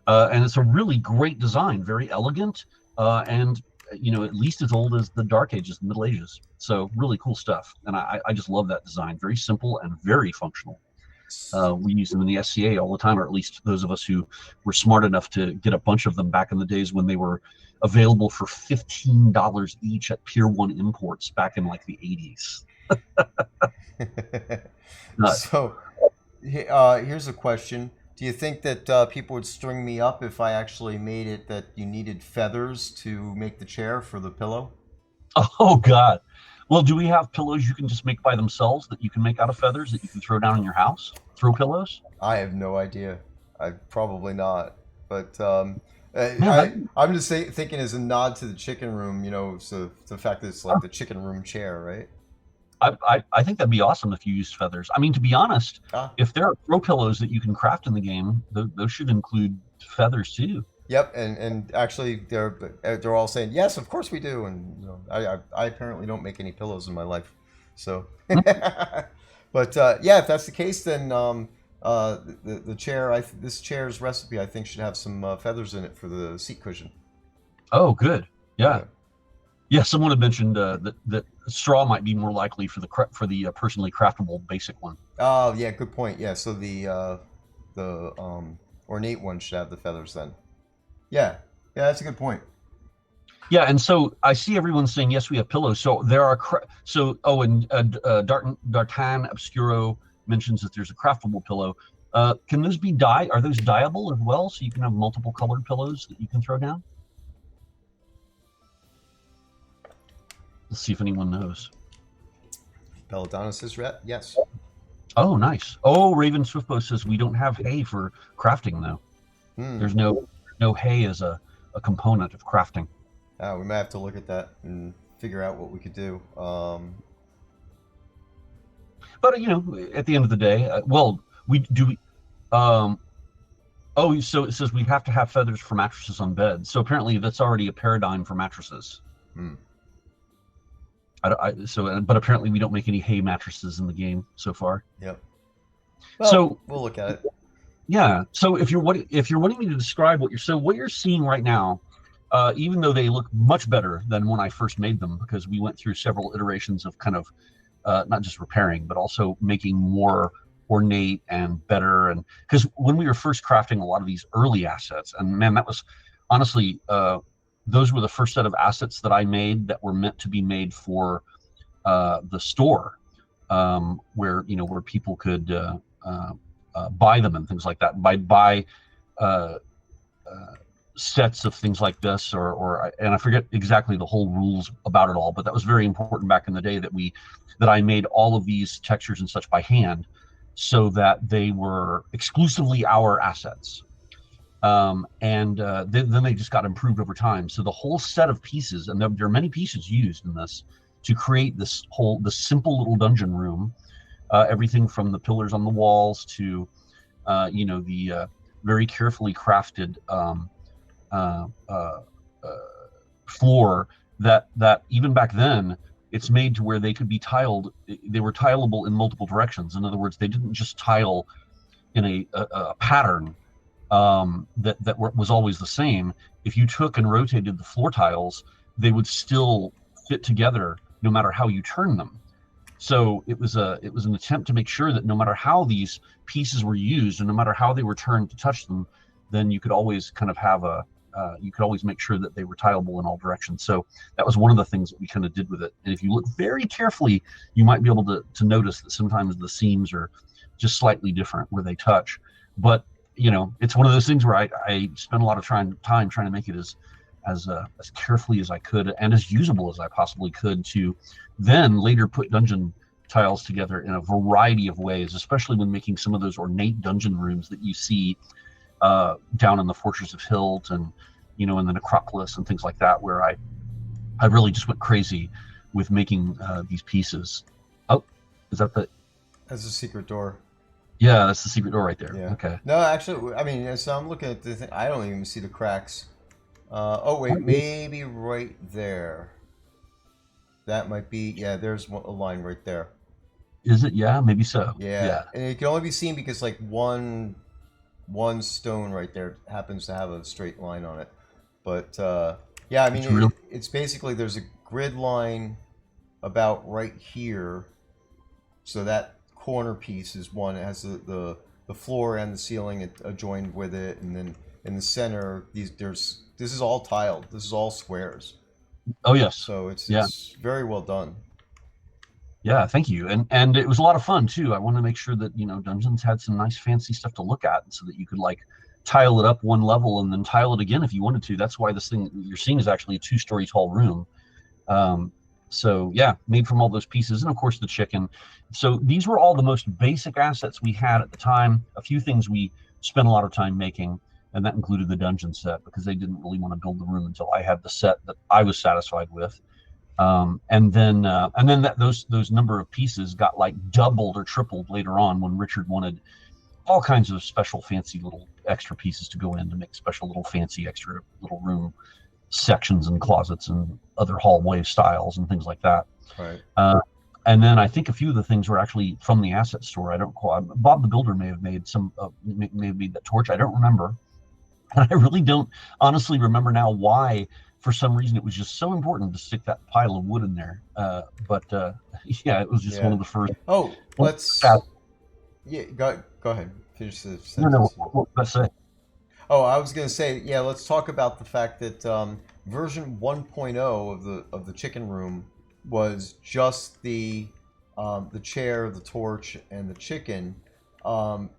And it's a really great design, very elegant, and at least as old as the Dark Ages, the Middle Ages. So really cool stuff. And I just love that design. Very simple and very functional. We use them in the SCA all the time, or at least those of us who were smart enough to get a bunch of them back in the days when they were available for $15 each at Pier 1 Imports back in like the 80s. So here's a question. Do you think that people would string me up if I actually made it that you needed feathers to make the chair for the pillow? Oh, God. Well, do we have pillows you can just make by themselves that you can make out of feathers that you can throw down in your house? Throw pillows? I have no idea. Probably not. But I'm just thinking as a nod to the chicken room, so the fact that it's like the chicken room chair, right? I think that'd be awesome if you used feathers. I mean, to be honest, if there are throw pillows that you can craft in the game, those should include feathers too. Yep, and actually they're all saying yes, of course we do, and I apparently don't make any pillows in my life, so. But yeah, if that's the case, then the chair, this chair's recipe, I think should have some feathers in it for the seat cushion. Oh, good. Yeah. Yeah, someone had mentioned that straw might be more likely for the personally craftable basic one. Oh yeah, good point. Yeah, so the ornate one should have the feathers then. Yeah, that's a good point. Yeah, and so I see everyone saying yes, we have pillows. So there are and Dartan Obscuro mentions that there's a craftable pillow. Can those be Are those dyeable as well? So you can have multiple colored pillows that you can throw down. Let's see if anyone knows. Belladonna says yes. Oh, nice. Oh, Raven Swiftbow says we don't have hay for crafting though. There's no hay as a component of crafting. We might have to look at that and figure out what we could do. But at the end of the day, so it says we have to have feathers for mattresses on beds. So apparently that's already a paradigm for mattresses. But apparently we don't make any hay mattresses in the game so far. Yep. Well, so we'll look at it. Yeah. So if you're wanting me to describe what you're seeing right now, even though they look much better than when I first made them, because we went through several iterations of kind of not just repairing, but also making more ornate and better. And because when we were first crafting a lot of these early assets, and man, that was honestly, those were the first set of assets that I made that were meant to be made for the store, where people could buy them and things like that. Buy sets of things like this, and I forget exactly the whole rules about it all, but that was very important back in the day that I made all of these textures and such by hand, so that they were exclusively our assets. Then they just got improved over time. So the whole set of pieces, and there are many pieces used in this to create this simple little dungeon room, everything from the pillars on the walls to, the very carefully crafted floor that even back then, it's made to where they could be tiled. They were tileable in multiple directions. In other words, they didn't just tile in a pattern. was always the same. If you took and rotated the floor tiles, they would still fit together no matter how you turn them. So it was an attempt to make sure that no matter how these pieces were used and no matter how they were turned to touch them, then you could always kind of have you could always make sure that they were tileable in all directions. So that was one of the things that we kind of did with it. And if you look very carefully, you might be able to notice that sometimes the seams are just slightly different where they touch. But it's one of those things where I spent a lot of time trying to make it as carefully as I could and as usable as I possibly could to then later put dungeon tiles together in a variety of ways, especially when making some of those ornate dungeon rooms that you see down in the Fortress of Hilt and in the Necropolis and things like that, where I really just went crazy with making these pieces. Oh, is that that's a secret door. Yeah, that's the secret door right there. Yeah. Okay. No, actually, I mean, so I'm looking at the thing. I don't even see the cracks. Oh wait, maybe right there. That might be. Yeah, there's a line right there. Is it? Yeah, maybe so. Yeah, and it can only be seen because like one stone right there happens to have a straight line on it. But yeah, I mean, it's basically there's a grid line about right here, so that corner piece is one. It has the floor and the ceiling adjoined with it, and then in the center, this is all tiled. This is all squares. Oh yes. So it's very well done. Yeah, thank you. And it was a lot of fun too. I wanted to make sure that Dungeons had some nice fancy stuff to look at, so that you could like tile it up one level and then tile it again if you wanted to. That's why this thing you're seeing is actually a 2-story tall room. So yeah, made from all those pieces, and of course the chicken. So these were all the most basic assets we had at the time. A few things we spent a lot of time making, and that included the dungeon set, because they didn't really want to build the room until I had the set that I was satisfied with. And then those number of pieces got like doubled or tripled later on when Richard wanted all kinds of special fancy little extra pieces to go in to make special little fancy extra little room sections and closets and other hallway styles and things like that. Right. And then I think a few of the things were actually from the asset store. I don't quite. Bob the Builder may have made some, may have made that torch. I don't remember, and I really don't honestly remember now why. For some reason, it was just so important to stick that pile of wood in there. But yeah, it was just one of the first. Oh, yeah, go ahead. Finish the sentence. No, what did I say? Oh, I was going to say, yeah, let's talk about the fact that version 1.0 of the chicken room was just the chair, the torch, and the chicken,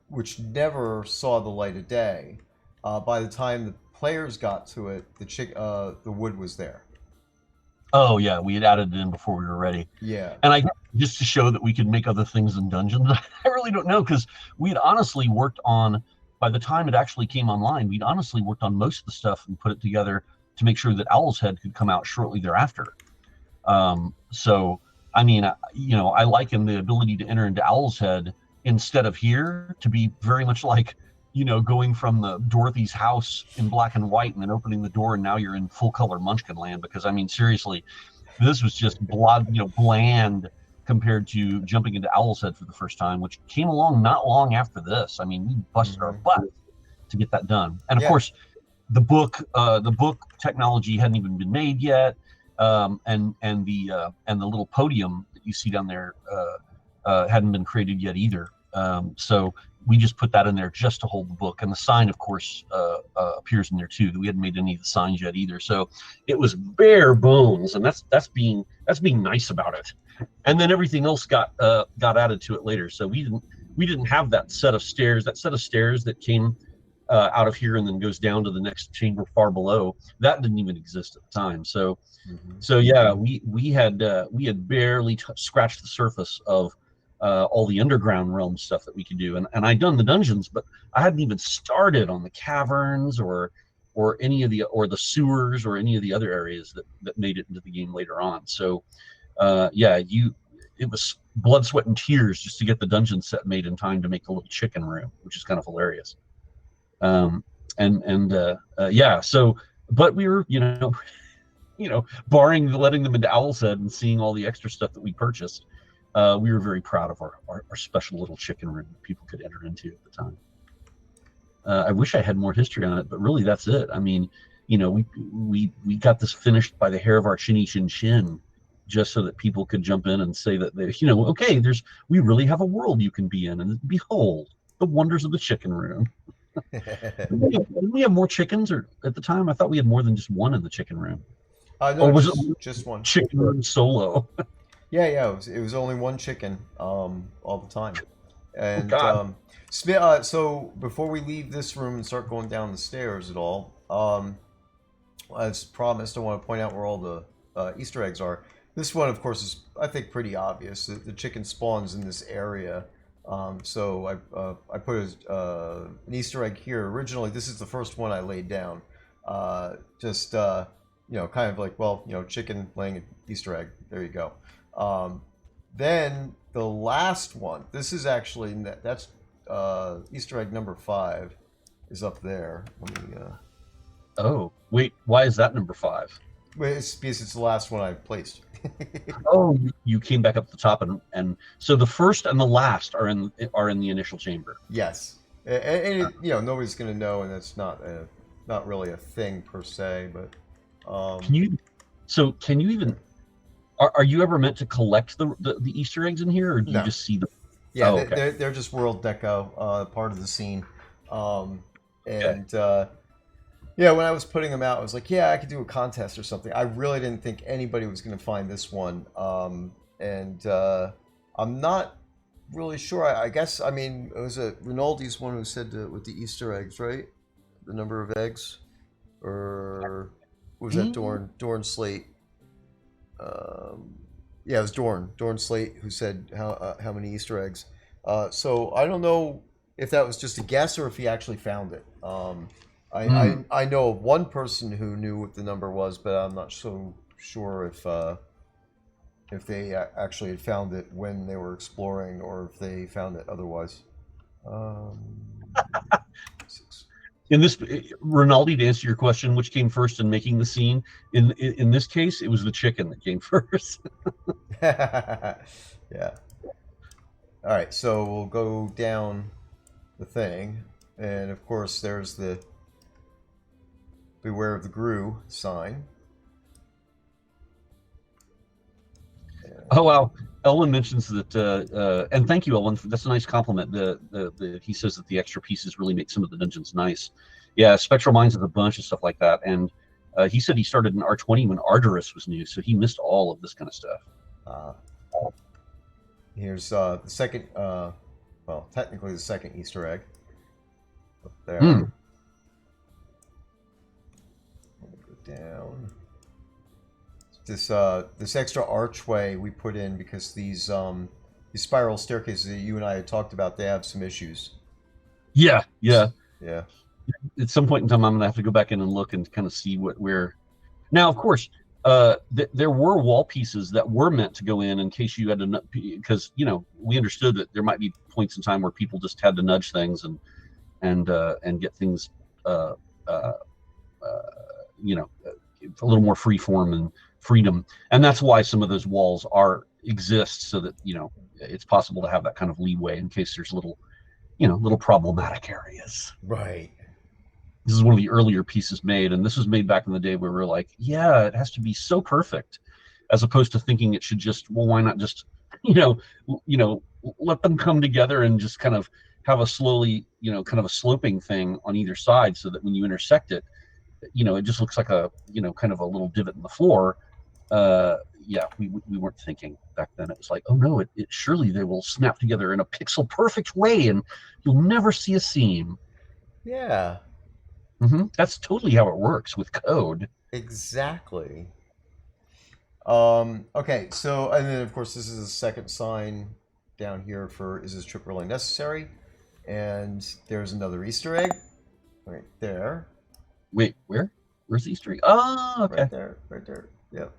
which never saw the light of day. By the time the players got to it, the wood was there. Oh yeah, we had added it in before we were ready. Yeah. And just to show that we could make other things in dungeons. I really don't know, because we had honestly worked on, by the time it actually came online, we'd honestly worked on most of the stuff and put it together to make sure that Owl's Head could come out shortly thereafter. So I mean, I liken the ability to enter into Owl's Head instead of here to be very much like, going from the Dorothy's house in black and white and then opening the door and now you're in full color Munchkin land. Because I mean, seriously, this was just bland compared to jumping into Owl's Head for the first time, which came along not long after this. I mean, we busted our butts to get that done. And of course, the book technology hadn't even been made yet, and the little podium that you see down there hadn't been created yet either. So we just put that in there just to hold the book, and the sign, of course, appears in there too. We hadn't made any of the signs yet either, so it was bare bones, and that's being nice about it. And then everything else got added to it later. So we didn't have that set of stairs. That set of stairs that came out of here and then goes down to the next chamber far below, that didn't even exist at the time. So so yeah, we had barely scratched the surface of all the underground realm stuff that we could do, and I'd done the dungeons, but I hadn't even started on the caverns or any of the sewers or any of the other areas that made it into the game later on. So it was blood, sweat, and tears just to get the dungeon set made in time to make the little chicken room, which is kind of hilarious. So, but we were, barring letting them into Owl's Head and seeing all the extra stuff that we purchased, we were very proud of our special little chicken room that people could enter into at the time. I wish I had more history on it, but really that's it. I mean, we got this finished by the hair of our chinny chin chin, just so that people could jump in and say that okay, we really have a world you can be in, and behold the wonders of the chicken room. Did we have more chickens, or at the time I thought we had more than just one in the chicken room, No, or was just one. chicken room solo? Yeah. It was only one chicken, all the time. And God. so before we leave this room and start going down the stairs at all, as promised, I want to point out where all the Easter eggs are. This one, of course, is I think pretty obvious. The chicken spawns in this area. So I put an Easter egg here. Originally, this is the first one I laid down. Just kind of like, well, chicken laying an Easter egg. There you go. Then the last one. This is actually that's Easter egg number 5 is up there. Let me. Oh wait, why is that number 5? It's because it's the last one I placed. Oh, you came back up the top, and so the first and the last are in the initial chamber. Yes, and nobody's going to know, and that's not really a thing per se. But can you even are you ever meant to collect the Easter eggs in here, or do you just see them? Yeah, okay. they're just world deco, part of the scene, Yeah, when I was putting them out, I was like, yeah, I could do a contest or something. I really didn't think anybody was going to find this one. I'm not really sure. I guess, I mean, it was Rinaldi's one who said with the Easter eggs, right? The number of eggs? Or was that Dorn Slate? Yeah, it was Dorn Slate who said how many Easter eggs. So I don't know if that was just a guess or if he actually found it. I know of one person who knew what the number was, but I'm not so sure if they actually had found it when they were exploring or if they found it otherwise. In this, Rinaldi, to answer your question, which came first in making the scene, in this case, it was the chicken that came first. Yeah. All right, so we'll go down the thing, and of course there's the Beware of the Gru sign. Oh wow! Elwin mentions that, and thank you, Elwin. That's a nice compliment. He says that the extra pieces really make some of the dungeons nice. Yeah, Spectral Minds has a bunch of stuff like that, and he said he started in R20 when Arduous was new, so he missed all of this kind of stuff. Here's the second, well, technically the second Easter egg. Up there. Down. This extra archway we put in because these spiral staircases that you and I had talked about, they have some issues. Yeah. At some point in time, I'm gonna have to go back in and look and kind of see where. Now, of course, there were wall pieces that were meant to go in case you had to, because we understood that there might be points in time where people just had to nudge things and get things a little more free form and freedom, and that's why some of those walls exist, so that it's possible to have that kind of leeway in case there's little problematic areas. Right. This is one of the earlier pieces made, and this was made back in the day where we're like, yeah, it has to be so perfect, as opposed to thinking it should just, well, why not just let them come together and just kind of have a slowly kind of a sloping thing on either side, so that when you intersect it, it just looks like a kind of a little divot in the floor. We weren't thinking back then. It was like, oh no, it surely they will snap together in a pixel perfect way and you'll never see a seam. Yeah. That's totally how it works with code. Exactly. Okay, so, and then of course this is the second sign down here for, is this trip really necessary? And there's another Easter egg right there. Wait, where's the Easter egg? Oh, okay. Right there. Yep.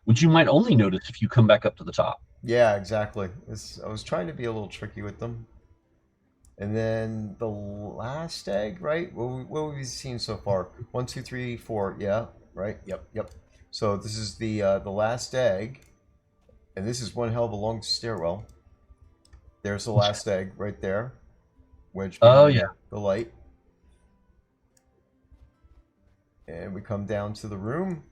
Which you might only notice if you come back up to the top. Yeah, exactly. I was trying to be a little tricky with them. And then the last egg, right? What have we seen so far? 1, 2, 3, 4. Yeah, right. Yep. So this is the last egg, and this is one hell of a long stairwell. There's the last egg right there. Wedge behind the light. And we come down to the room,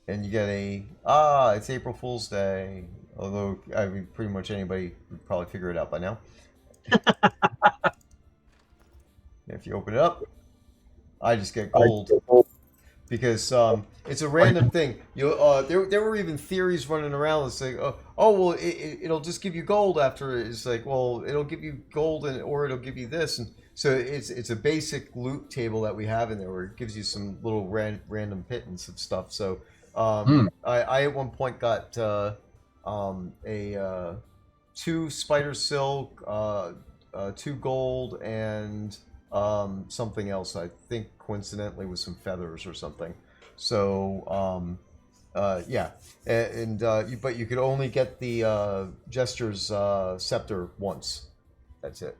and you get it's April Fool's Day. Although, I mean, pretty much anybody would probably figure it out by now. If you open it up, I just get gold. Because it's a random thing. There were even theories running around that say, well, it'll just give you gold after it. It's like, well, it'll give you gold or it'll give you this, and so it's a basic loot table that we have in there where it gives you some little random pittance of stuff. So I at one point got a 2 spider silk, 2 gold, and something else. I think coincidentally with some feathers or something. So yeah, but you could only get the Jester's scepter once. That's it.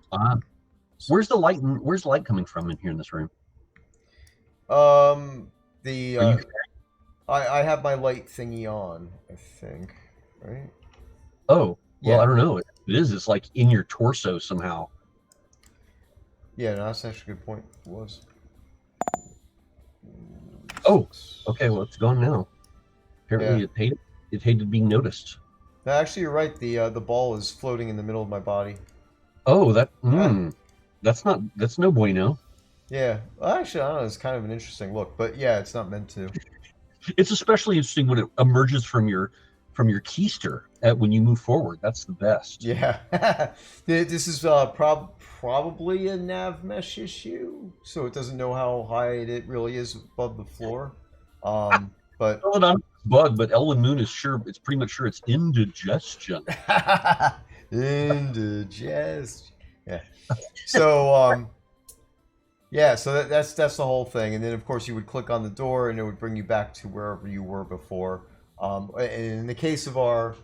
Where's the light? Where's the light coming from in here in this room? I have my light thingy on, I think, right? Oh, well, yeah. I don't know. It is. It's like in your torso somehow. Yeah, no, that's actually a good point. It was. Oh, okay. Well, it's gone now. Apparently, Yeah. it hated being noticed. No, actually, you're right. The ball is floating in the middle of my body. Oh, that's no bueno. Yeah. Well, actually, I don't know. It's kind of an interesting look, but yeah, it's not meant to. It's especially interesting when it emerges from your keister when you move forward. That's the best. Yeah. This is probably a nav mesh issue, so it doesn't know how high it really is above the floor. But bug, but Elwyn Moon is sure. It's pretty much sure it's indigestion. Indigestion. Yeah. So yeah, so that's the whole thing, and then of course you would click on the door, and it would bring you back to wherever you were before. And in the case of our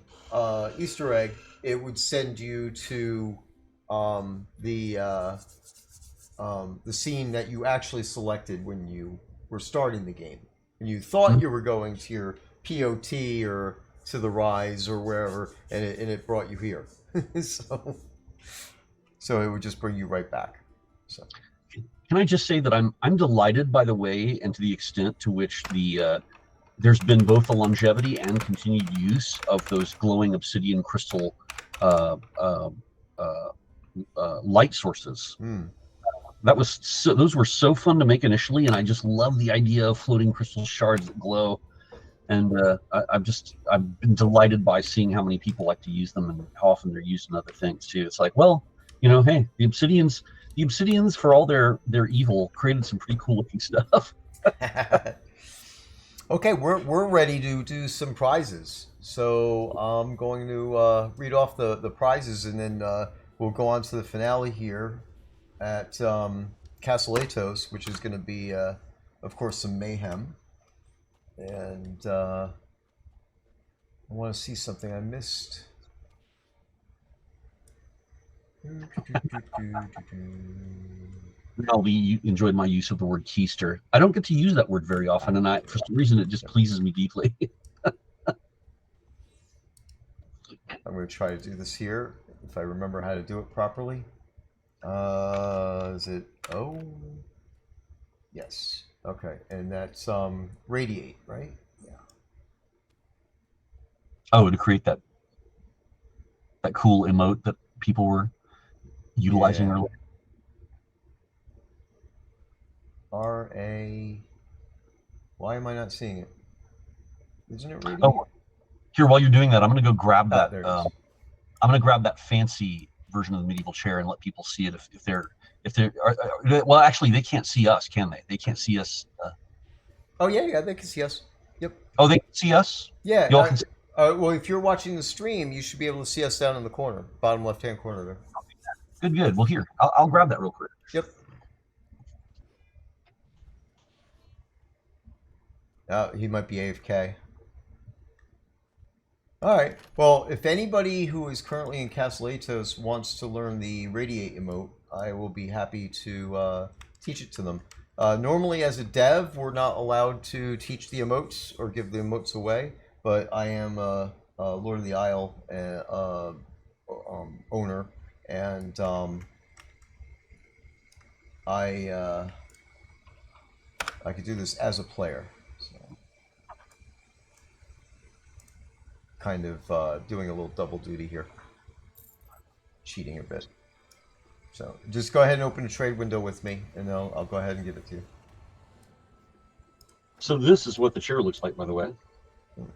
Easter egg, it would send you to the scene that you actually selected when you were starting the game. And you thought you were going to your POT or to the Rise or wherever, and it brought you here. So it would just bring you right back. So. Can I just say that I'm delighted by the way and to the extent to which there's been both the longevity and continued use of those glowing obsidian crystal light sources. Those were so fun to make initially, and I just love the idea of floating crystal shards that glow. And I've been delighted by seeing how many people like to use them and how often they're used in other things too. It's like, well, hey, the obsidians for all their evil created some pretty cool looking stuff. Okay, we're ready to do some prizes. So I'm going to read off the prizes, and then we'll go on to the finale here at Castle Atos, which is going to be, of course, some mayhem. And I want to see something I missed. Melby enjoyed my use of the word keister. I don't get to use that word very often, and for some reason it just pleases me deeply. I'm going to try to do this here, if I remember how to do it properly. Is it O? Yes. Okay, and that's radiate, right? Yeah. Oh, to create that cool emote that people were utilizing earlier. R-A... Why am I not seeing it? Isn't it radiate? Oh, here, while you're doing that, I'm going to go grab that. There it is. I'm going to grab that fancy version of the medieval chair and let people see it if they're well, actually, they can't see us, can they? They can't see us. Oh yeah, they can see us. Yep. Oh, they can see us? Yeah. Y'all can see. Well, if you're watching the stream, you should be able to see us down in the corner, bottom left-hand corner there. Good. Well, here, I'll grab that real quick. Yep. He might be AFK. All right. Well, if anybody who is currently in Castle Atos wants to learn the Radiate emote, I will be happy to teach it to them. Normally, as a dev, we're not allowed to teach the emotes or give the emotes away, but I am a Lord of the Isle owner, and I could do this as a player. So, kind of doing a little double duty here. Cheating a bit. So just go ahead and open a trade window with me, and I'll go ahead and give it to you. So this is what the chair looks like, by the way.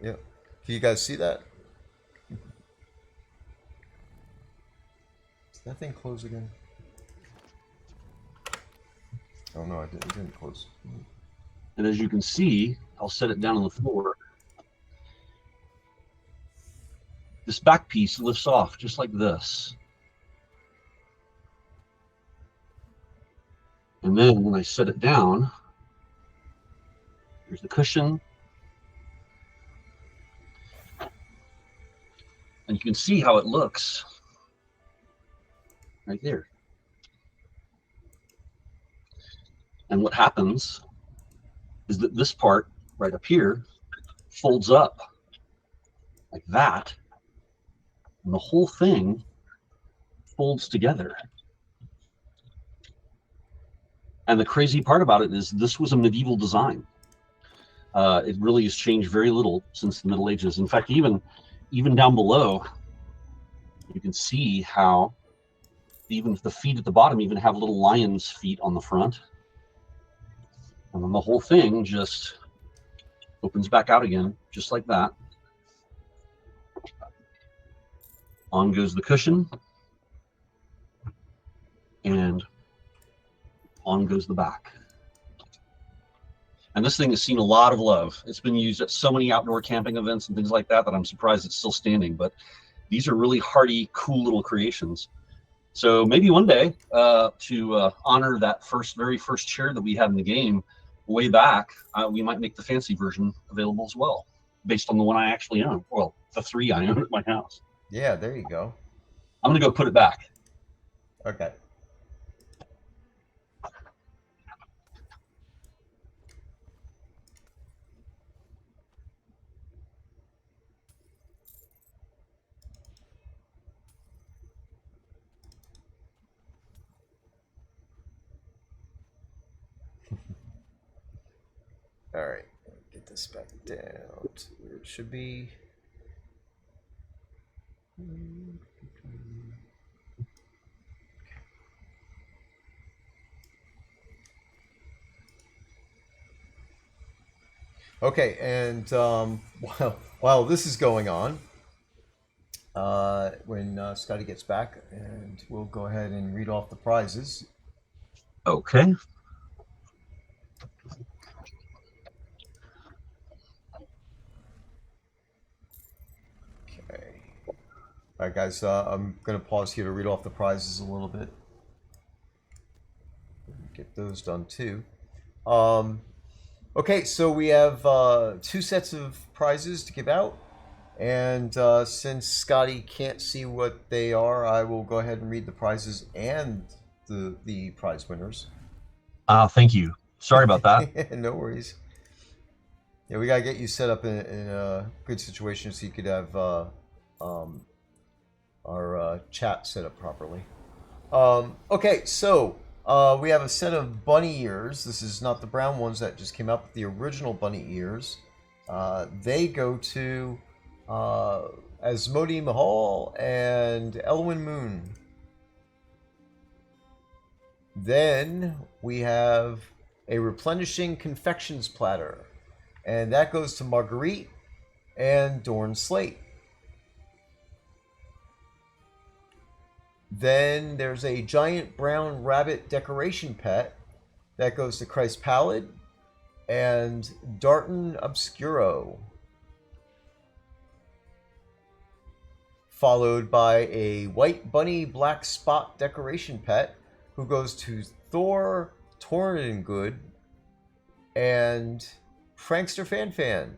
Yeah. Can you guys see that? Did that thing close again? Oh no, it didn't close. And as you can see, I'll set it down on the floor. This back piece lifts off just like this. And then when I set it down, there's the cushion. And you can see how it looks right there. And what happens is that this part right up here folds up like that, and the whole thing folds together. And the crazy part about it is this was a medieval design. It really has changed very little since the Middle Ages. In fact, even down below, you can see how even the feet at the bottom even have little lion's feet on the front. And then the whole thing just opens back out again, just like that. On goes the cushion, and on goes the back. And this thing has seen a lot of love. It's been used at so many outdoor camping events and things like that that I'm surprised it's still standing. But these are really hardy, cool little creations. So maybe one day, to honor that very first chair that we had in the game way back, we might make the fancy version available as well, based on the one I actually own. Well, the 3 I own at my house. Yeah, there you go. I'm going to go put it back. Okay. All right, get this back down to where it should be. Okay, and while this is going on, when Scotty gets back, and we'll go ahead and read off the prizes. Okay. Okay. All right, guys, I'm going to pause here to read off the prizes a little bit. Get those done too. Okay, so we have 2 sets of prizes to give out. And since Scotty can't see what they are, I will go ahead and read the prizes and the prize winners. Thank you. Sorry about that. No worries. Yeah, we got to get you set up in a good situation so you could have our chat set up properly. Okay, so we have a set of bunny ears. This is not the brown ones that just came out, but the original bunny ears. They go to Asmodee Mahal and Elwyn Moon. Then we have a replenishing confections platter, and that goes to Marguerite and Dorn Slate. Then there's a giant brown rabbit decoration pet that goes to Christ Pallid and Darton Obscuro. Followed by a white bunny black spot decoration pet who goes to Thor Tornengood and Prankster Fan.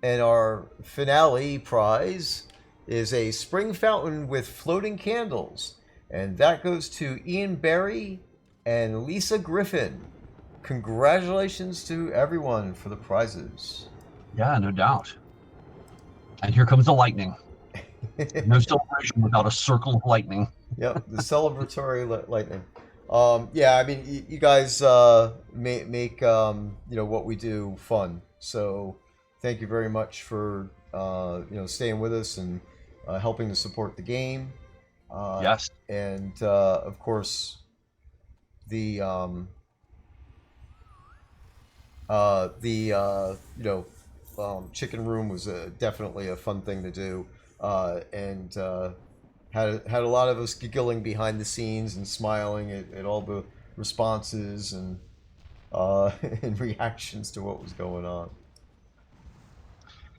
And our finale prize is a spring fountain with floating candles, and that goes to Ian Berry and Lisa Griffin. Congratulations to everyone for the prizes. Yeah, no doubt. And here comes the lightning. No celebration without a circle of lightning. Yep, the celebratory lightning. Yeah, I mean, you guys make what we do fun. So thank you very much for staying with us and helping to support the game. Uh, Yes. and of course, the chicken room was definitely a fun thing to do, and had a lot of us giggling behind the scenes and smiling at all the responses and and reactions to what was going on.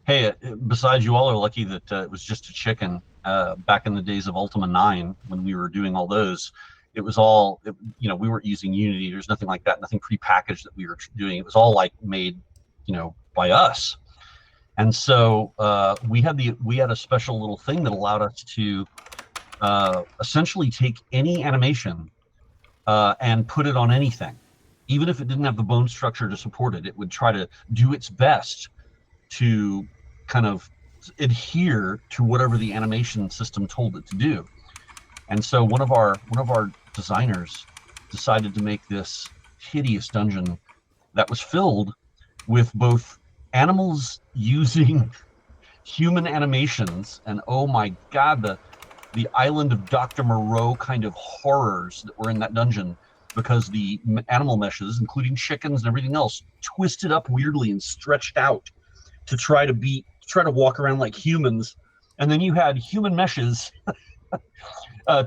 Hey, besides, you all are lucky that it was just a chicken. Back in the days of Ultima 9, when we were doing all those, it was all, we weren't using Unity. There's nothing like that, nothing prepackaged that we were doing. It was all like made, by us. And so we had a special little thing that allowed us to essentially take any animation and put it on anything, even if it didn't have the bone structure to support it. It would try to do its best to kind of adhere to whatever the animation system told it to do. And so one of our designers decided to make this hideous dungeon that was filled with both animals using human animations, and oh my god, the island of Dr. Moreau kind of horrors that were in that dungeon, because the animal meshes, including chickens and everything else, twisted up weirdly and stretched out to try to walk around like humans. And then you had human meshes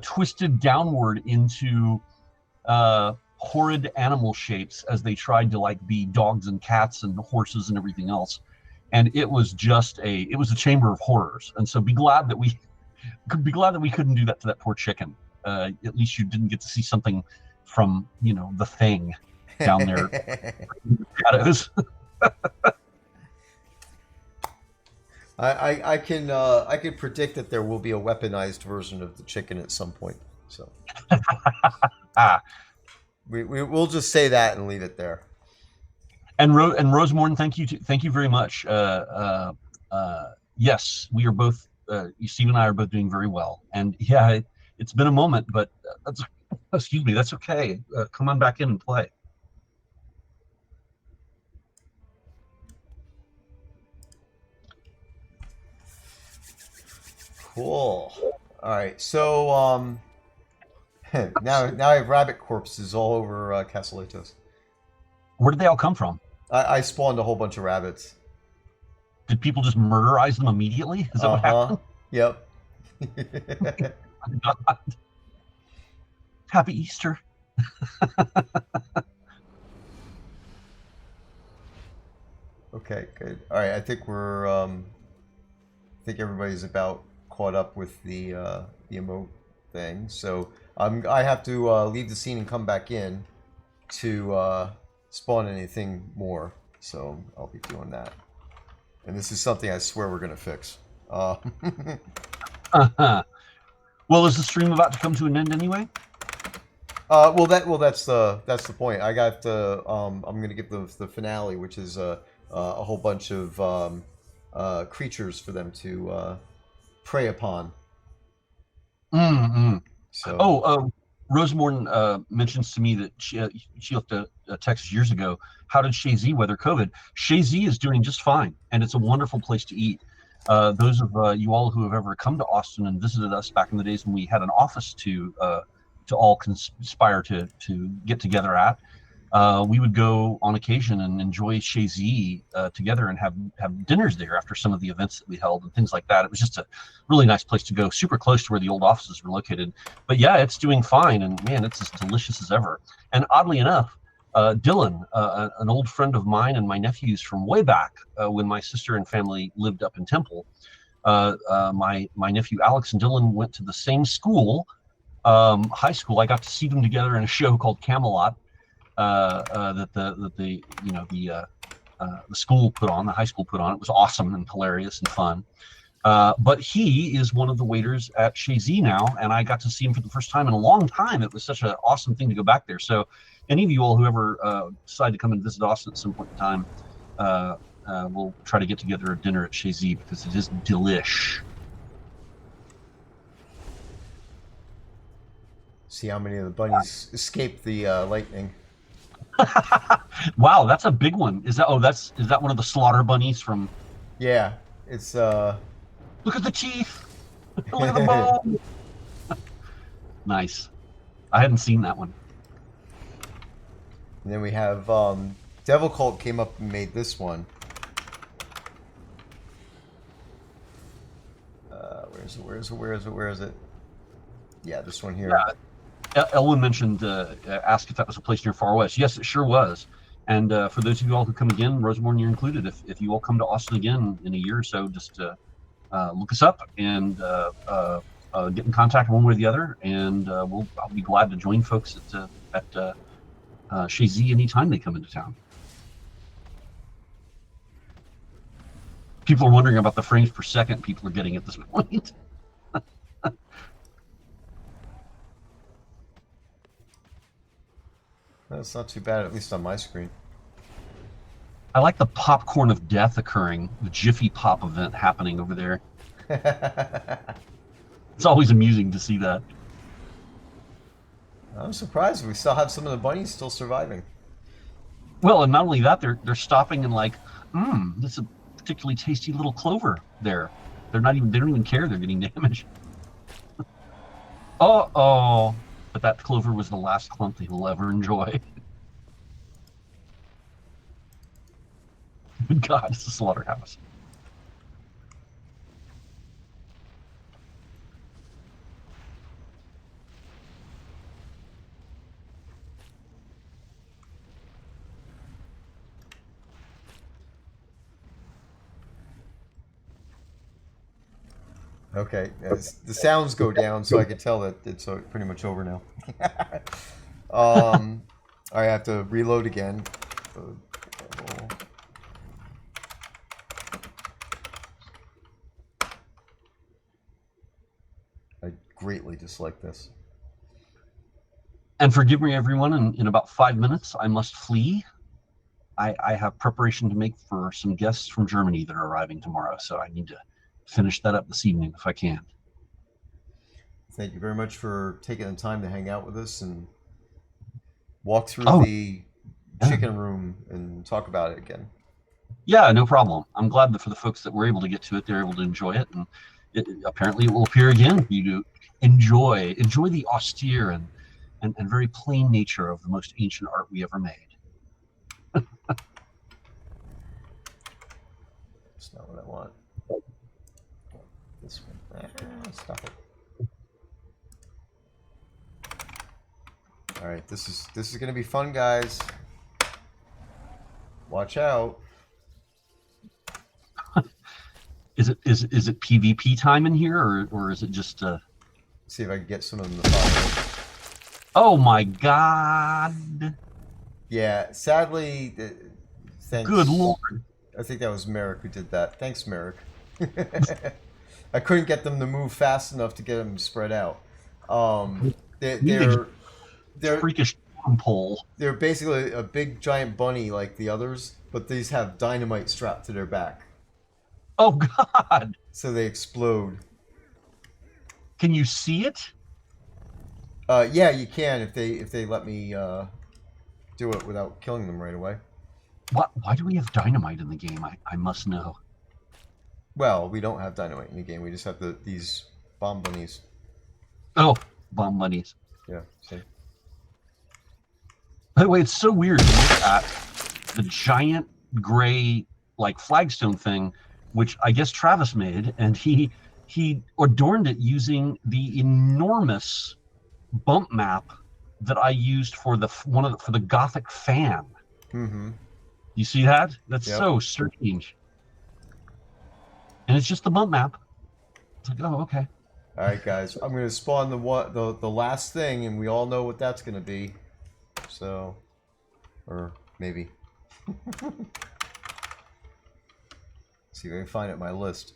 twisted downward into horrid animal shapes as they tried to like be dogs and cats and horses and everything else. And it was a chamber of horrors. And so be glad that we couldn't do that to that poor chicken. At least you didn't get to see something from the thing down there in the shadows. I can predict that there will be a weaponized version of the chicken at some point. So Ah, we'll just say that and leave it there. and Rosemorn, thank you very much. Yes, we are both. Steve and I are both doing very well, and yeah, it's been a moment, but excuse me, that's okay. Come on back in and play. Cool. All right. So now I have rabbit corpses all over Casolitos. Where did they all come from? I spawned a whole bunch of rabbits. Did people just murderize them immediately? Is that what happened? Yep. Happy Easter. Okay, good. All right, I think I think everybody's about caught up with the emote thing. So I have to leave the scene and come back in to spawn anything more. So I'll be doing that. And this is something I swear we're gonna fix. Well, is the stream about to come to an end anyway? That's the point. I got I'm gonna get the finale, which is a whole bunch of creatures for them to prey upon. Mm-hmm. So. Oh, Rosemorn mentions to me that she left a text years ago. How did Shazy weather COVID? Shazy is doing just fine, and it's a wonderful place to eat. Those of you all who have ever come to Austin and visited us back in the days when we had an office to all conspire to get together at, we would go on occasion and enjoy Shazy together and have dinners there after some of the events that we held and things like that. It was just a really nice place to go, super close to where the old offices were located. But yeah, it's doing fine, and man, it's as delicious as ever. And oddly enough, Dylan, an old friend of mine and my nephew's from way back when my sister and family lived up in Temple, my nephew Alex and Dylan went to the same school, high school. I got to see them together in a show called Camelot. That the school put on, the high school put on. It was awesome and hilarious and fun. But he is one of the waiters at Shazy now, and I got to see him for the first time in a long time. It was such an awesome thing to go back there. So any of you all who ever decide to come and visit Austin at some point in time, we'll try to get together a dinner at Shazy because it is delish. See how many of the bunnies escaped the lightning. Wow, that's a big one. Is that? Oh, is that one of the slaughter bunnies from? Yeah, it's Look at the teeth. Look at the bone. Nice. I hadn't seen that one. And then we have Devil Cult came up and made this one. Where is it? Yeah, this one here. Yeah. Elwin mentioned, asked if that was a place near Far West. Yes, it sure was. And for those of you all who come again, Roseborn, you're included. If you all come to Austin again in a year or so, just look us up and get in contact one way or the other, and I'll be glad to join folks at Shazy anytime they come into town. People are wondering about the frames per second people are getting at this point. That's not too bad, at least on my screen. I like the popcorn of death occurring, the Jiffy Pop event happening over there. It's always amusing to see that. I'm surprised we still have some of the bunnies still surviving. Well, and not only that, they're stopping and like, this is a particularly tasty little clover there. They don't even care they're getting damaged. Oh, but that clover was the last clump they will ever enjoy. God, it's a slaughterhouse. Okay, the sounds go down, so I can tell that it's pretty much over now. I have to reload again. I greatly dislike this. And forgive me, everyone, in about 5 minutes, I must flee. I have preparation to make for some guests from Germany that are arriving tomorrow, so I need to finish that up this evening if I can. Thank you very much for taking the time to hang out with us and walk through the chicken room and talk about it again. Yeah, no problem. I'm glad that for the folks that were able to get to it, they're able to enjoy it, and apparently it will appear again for you to enjoy the austere and very plain nature of the most ancient art we ever made. That's not what I want. This one. Stop it. All right, this is gonna be fun, guys. Watch out. Is it PvP time in here, or is it just See if I can get some of them to follow. Oh my God! Yeah, sadly, thanks. Good Lord! I think that was Merrick who did that. Thanks, Merrick. I couldn't get them to move fast enough to get them spread out. They're freakish pole. They're basically a big giant bunny like the others, but these have dynamite strapped to their back. Oh God! So they explode. Can you see it? Yeah, you can if they let me do it without killing them right away. Why do we have dynamite in the game? I must know. Well, we don't have dynamite in the game. We just have these bomb bunnies. Oh, bomb bunnies. Yeah. See? By the way, it's so weird to look at the giant gray like flagstone thing, which I guess Travis made, and he adorned it using the enormous bump map that I used for for the Gothic fan. Mm-hmm. You see that? That's Yep. So strange. And it's just the bump map. It's like, oh, okay. All right, guys. I'm going to spawn the last thing, and we all know what that's going to be. So, or maybe. See if I can find it in my list.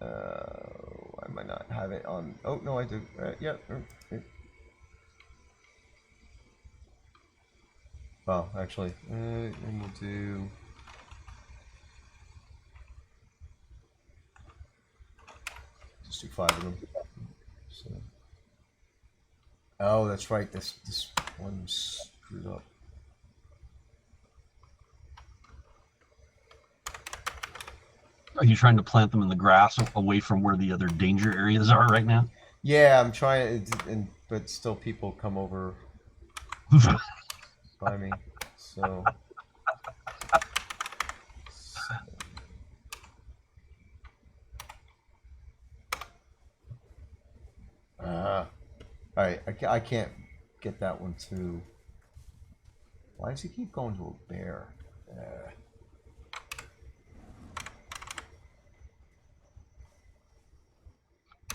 I might not have it on. Oh no, I do. Yeah. Well, actually, and we'll do. Let's do 5 of them. So. Oh, that's right. This one's screwed up. Are you trying to plant them in the grass away from where the other danger areas are right now? Yeah, I'm trying, but still people come over by me. So. All right, I can't get that one too. Why does he keep going to a bear?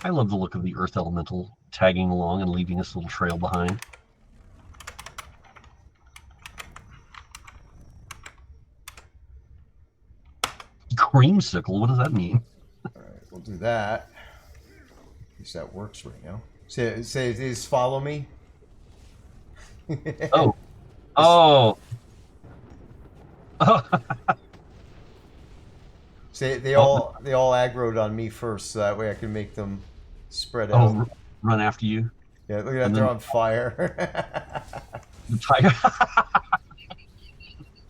I love the look of the Earth Elemental tagging along and leaving this little trail behind. Creamsicle, what does that mean? All right, we'll do that. At least that works right now. Say, just follow me. Oh. Oh. Say they all aggroed on me first, so that way I can make them spread out. Oh, run after you. Yeah, look at that, they're on fire. The tiger.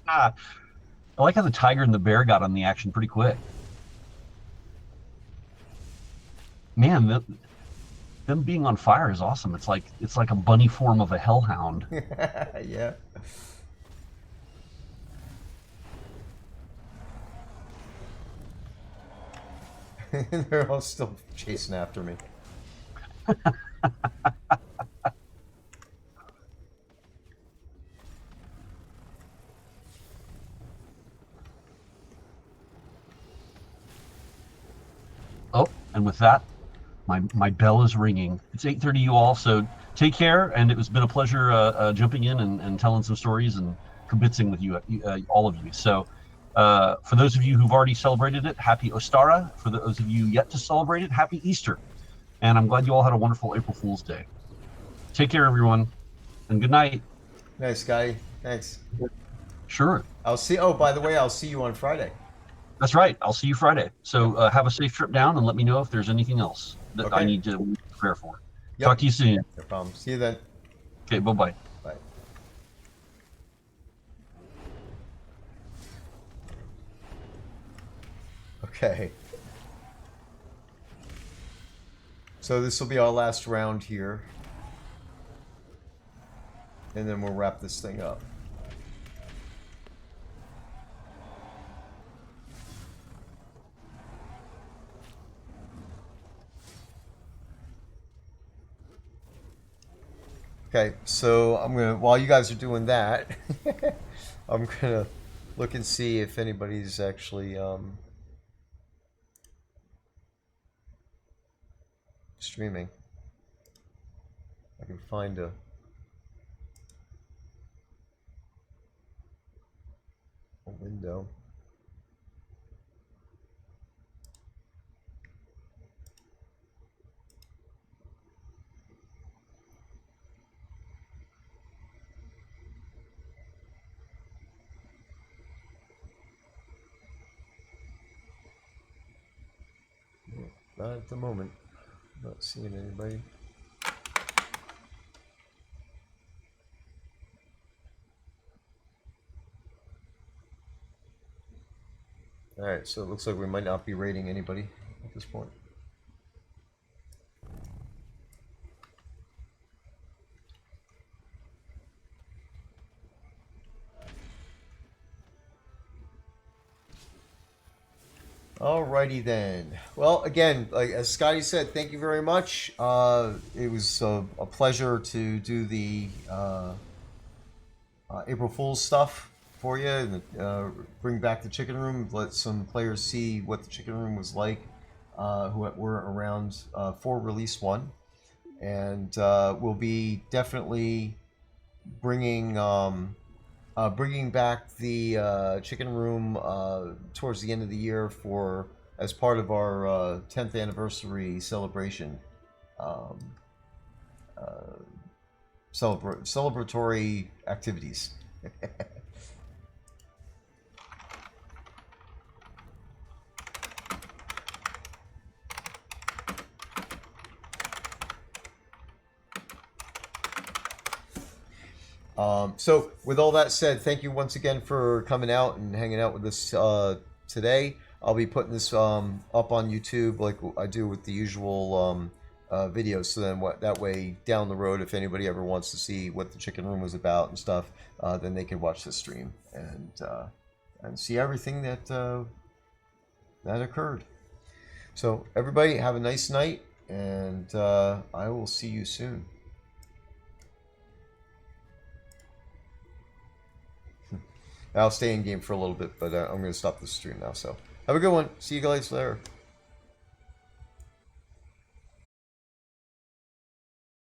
I like how the tiger and the bear got on the action pretty quick. Man, them being on fire is awesome. It's like a bunny form of a hellhound. Yeah. They're all still chasing after me. Oh, and with that, my bell is ringing. It's 8:30, you all, so take care, and it has been a pleasure jumping in and telling some stories and kibitzing with you, all of you. So for those of you who've already celebrated it, happy Ostara. For those of you yet to celebrate it, happy Easter. And I'm glad you all had a wonderful April Fool's Day. Take care, everyone, and good night. Nice guy. Thanks. Sure. I'll see. Oh, by the way, I'll see you on Friday. That's right. I'll see you Friday. So have a safe trip down and let me know if there's anything else that I need to prepare for. Yep. Talk to you soon. No problem. See you then. Okay, bye-bye. Bye. Okay. So this will be our last round here. And then we'll wrap this thing up. Okay, so I'm gonna, while you guys are doing that, I'm gonna look and see if anybody's actually streaming. I can find a window. Not at the moment. Not seeing anybody. Alright, so it looks like we might not be rating anybody at this point. Alrighty then. Well, again, like as Scotty said, thank you very much. It was a pleasure to do the April Fool's stuff for you, and bring back the chicken room, let some players see what the chicken room was like, who were around for release 1. And we'll be definitely bringing back the chicken room towards the end of the year for as part of our 10th anniversary celebration, celebratory activities. So with all that said, thank you once again for coming out and hanging out with us today. I'll be putting this up on YouTube like I do with the usual videos. So then that way down the road, if anybody ever wants to see what the chicken room was about and stuff, then they can watch this stream and see everything that that occurred. So everybody have a nice night, and I will see you soon. I'll stay in game for a little bit, but I'm going to stop the stream now. So have a good one. See you guys later.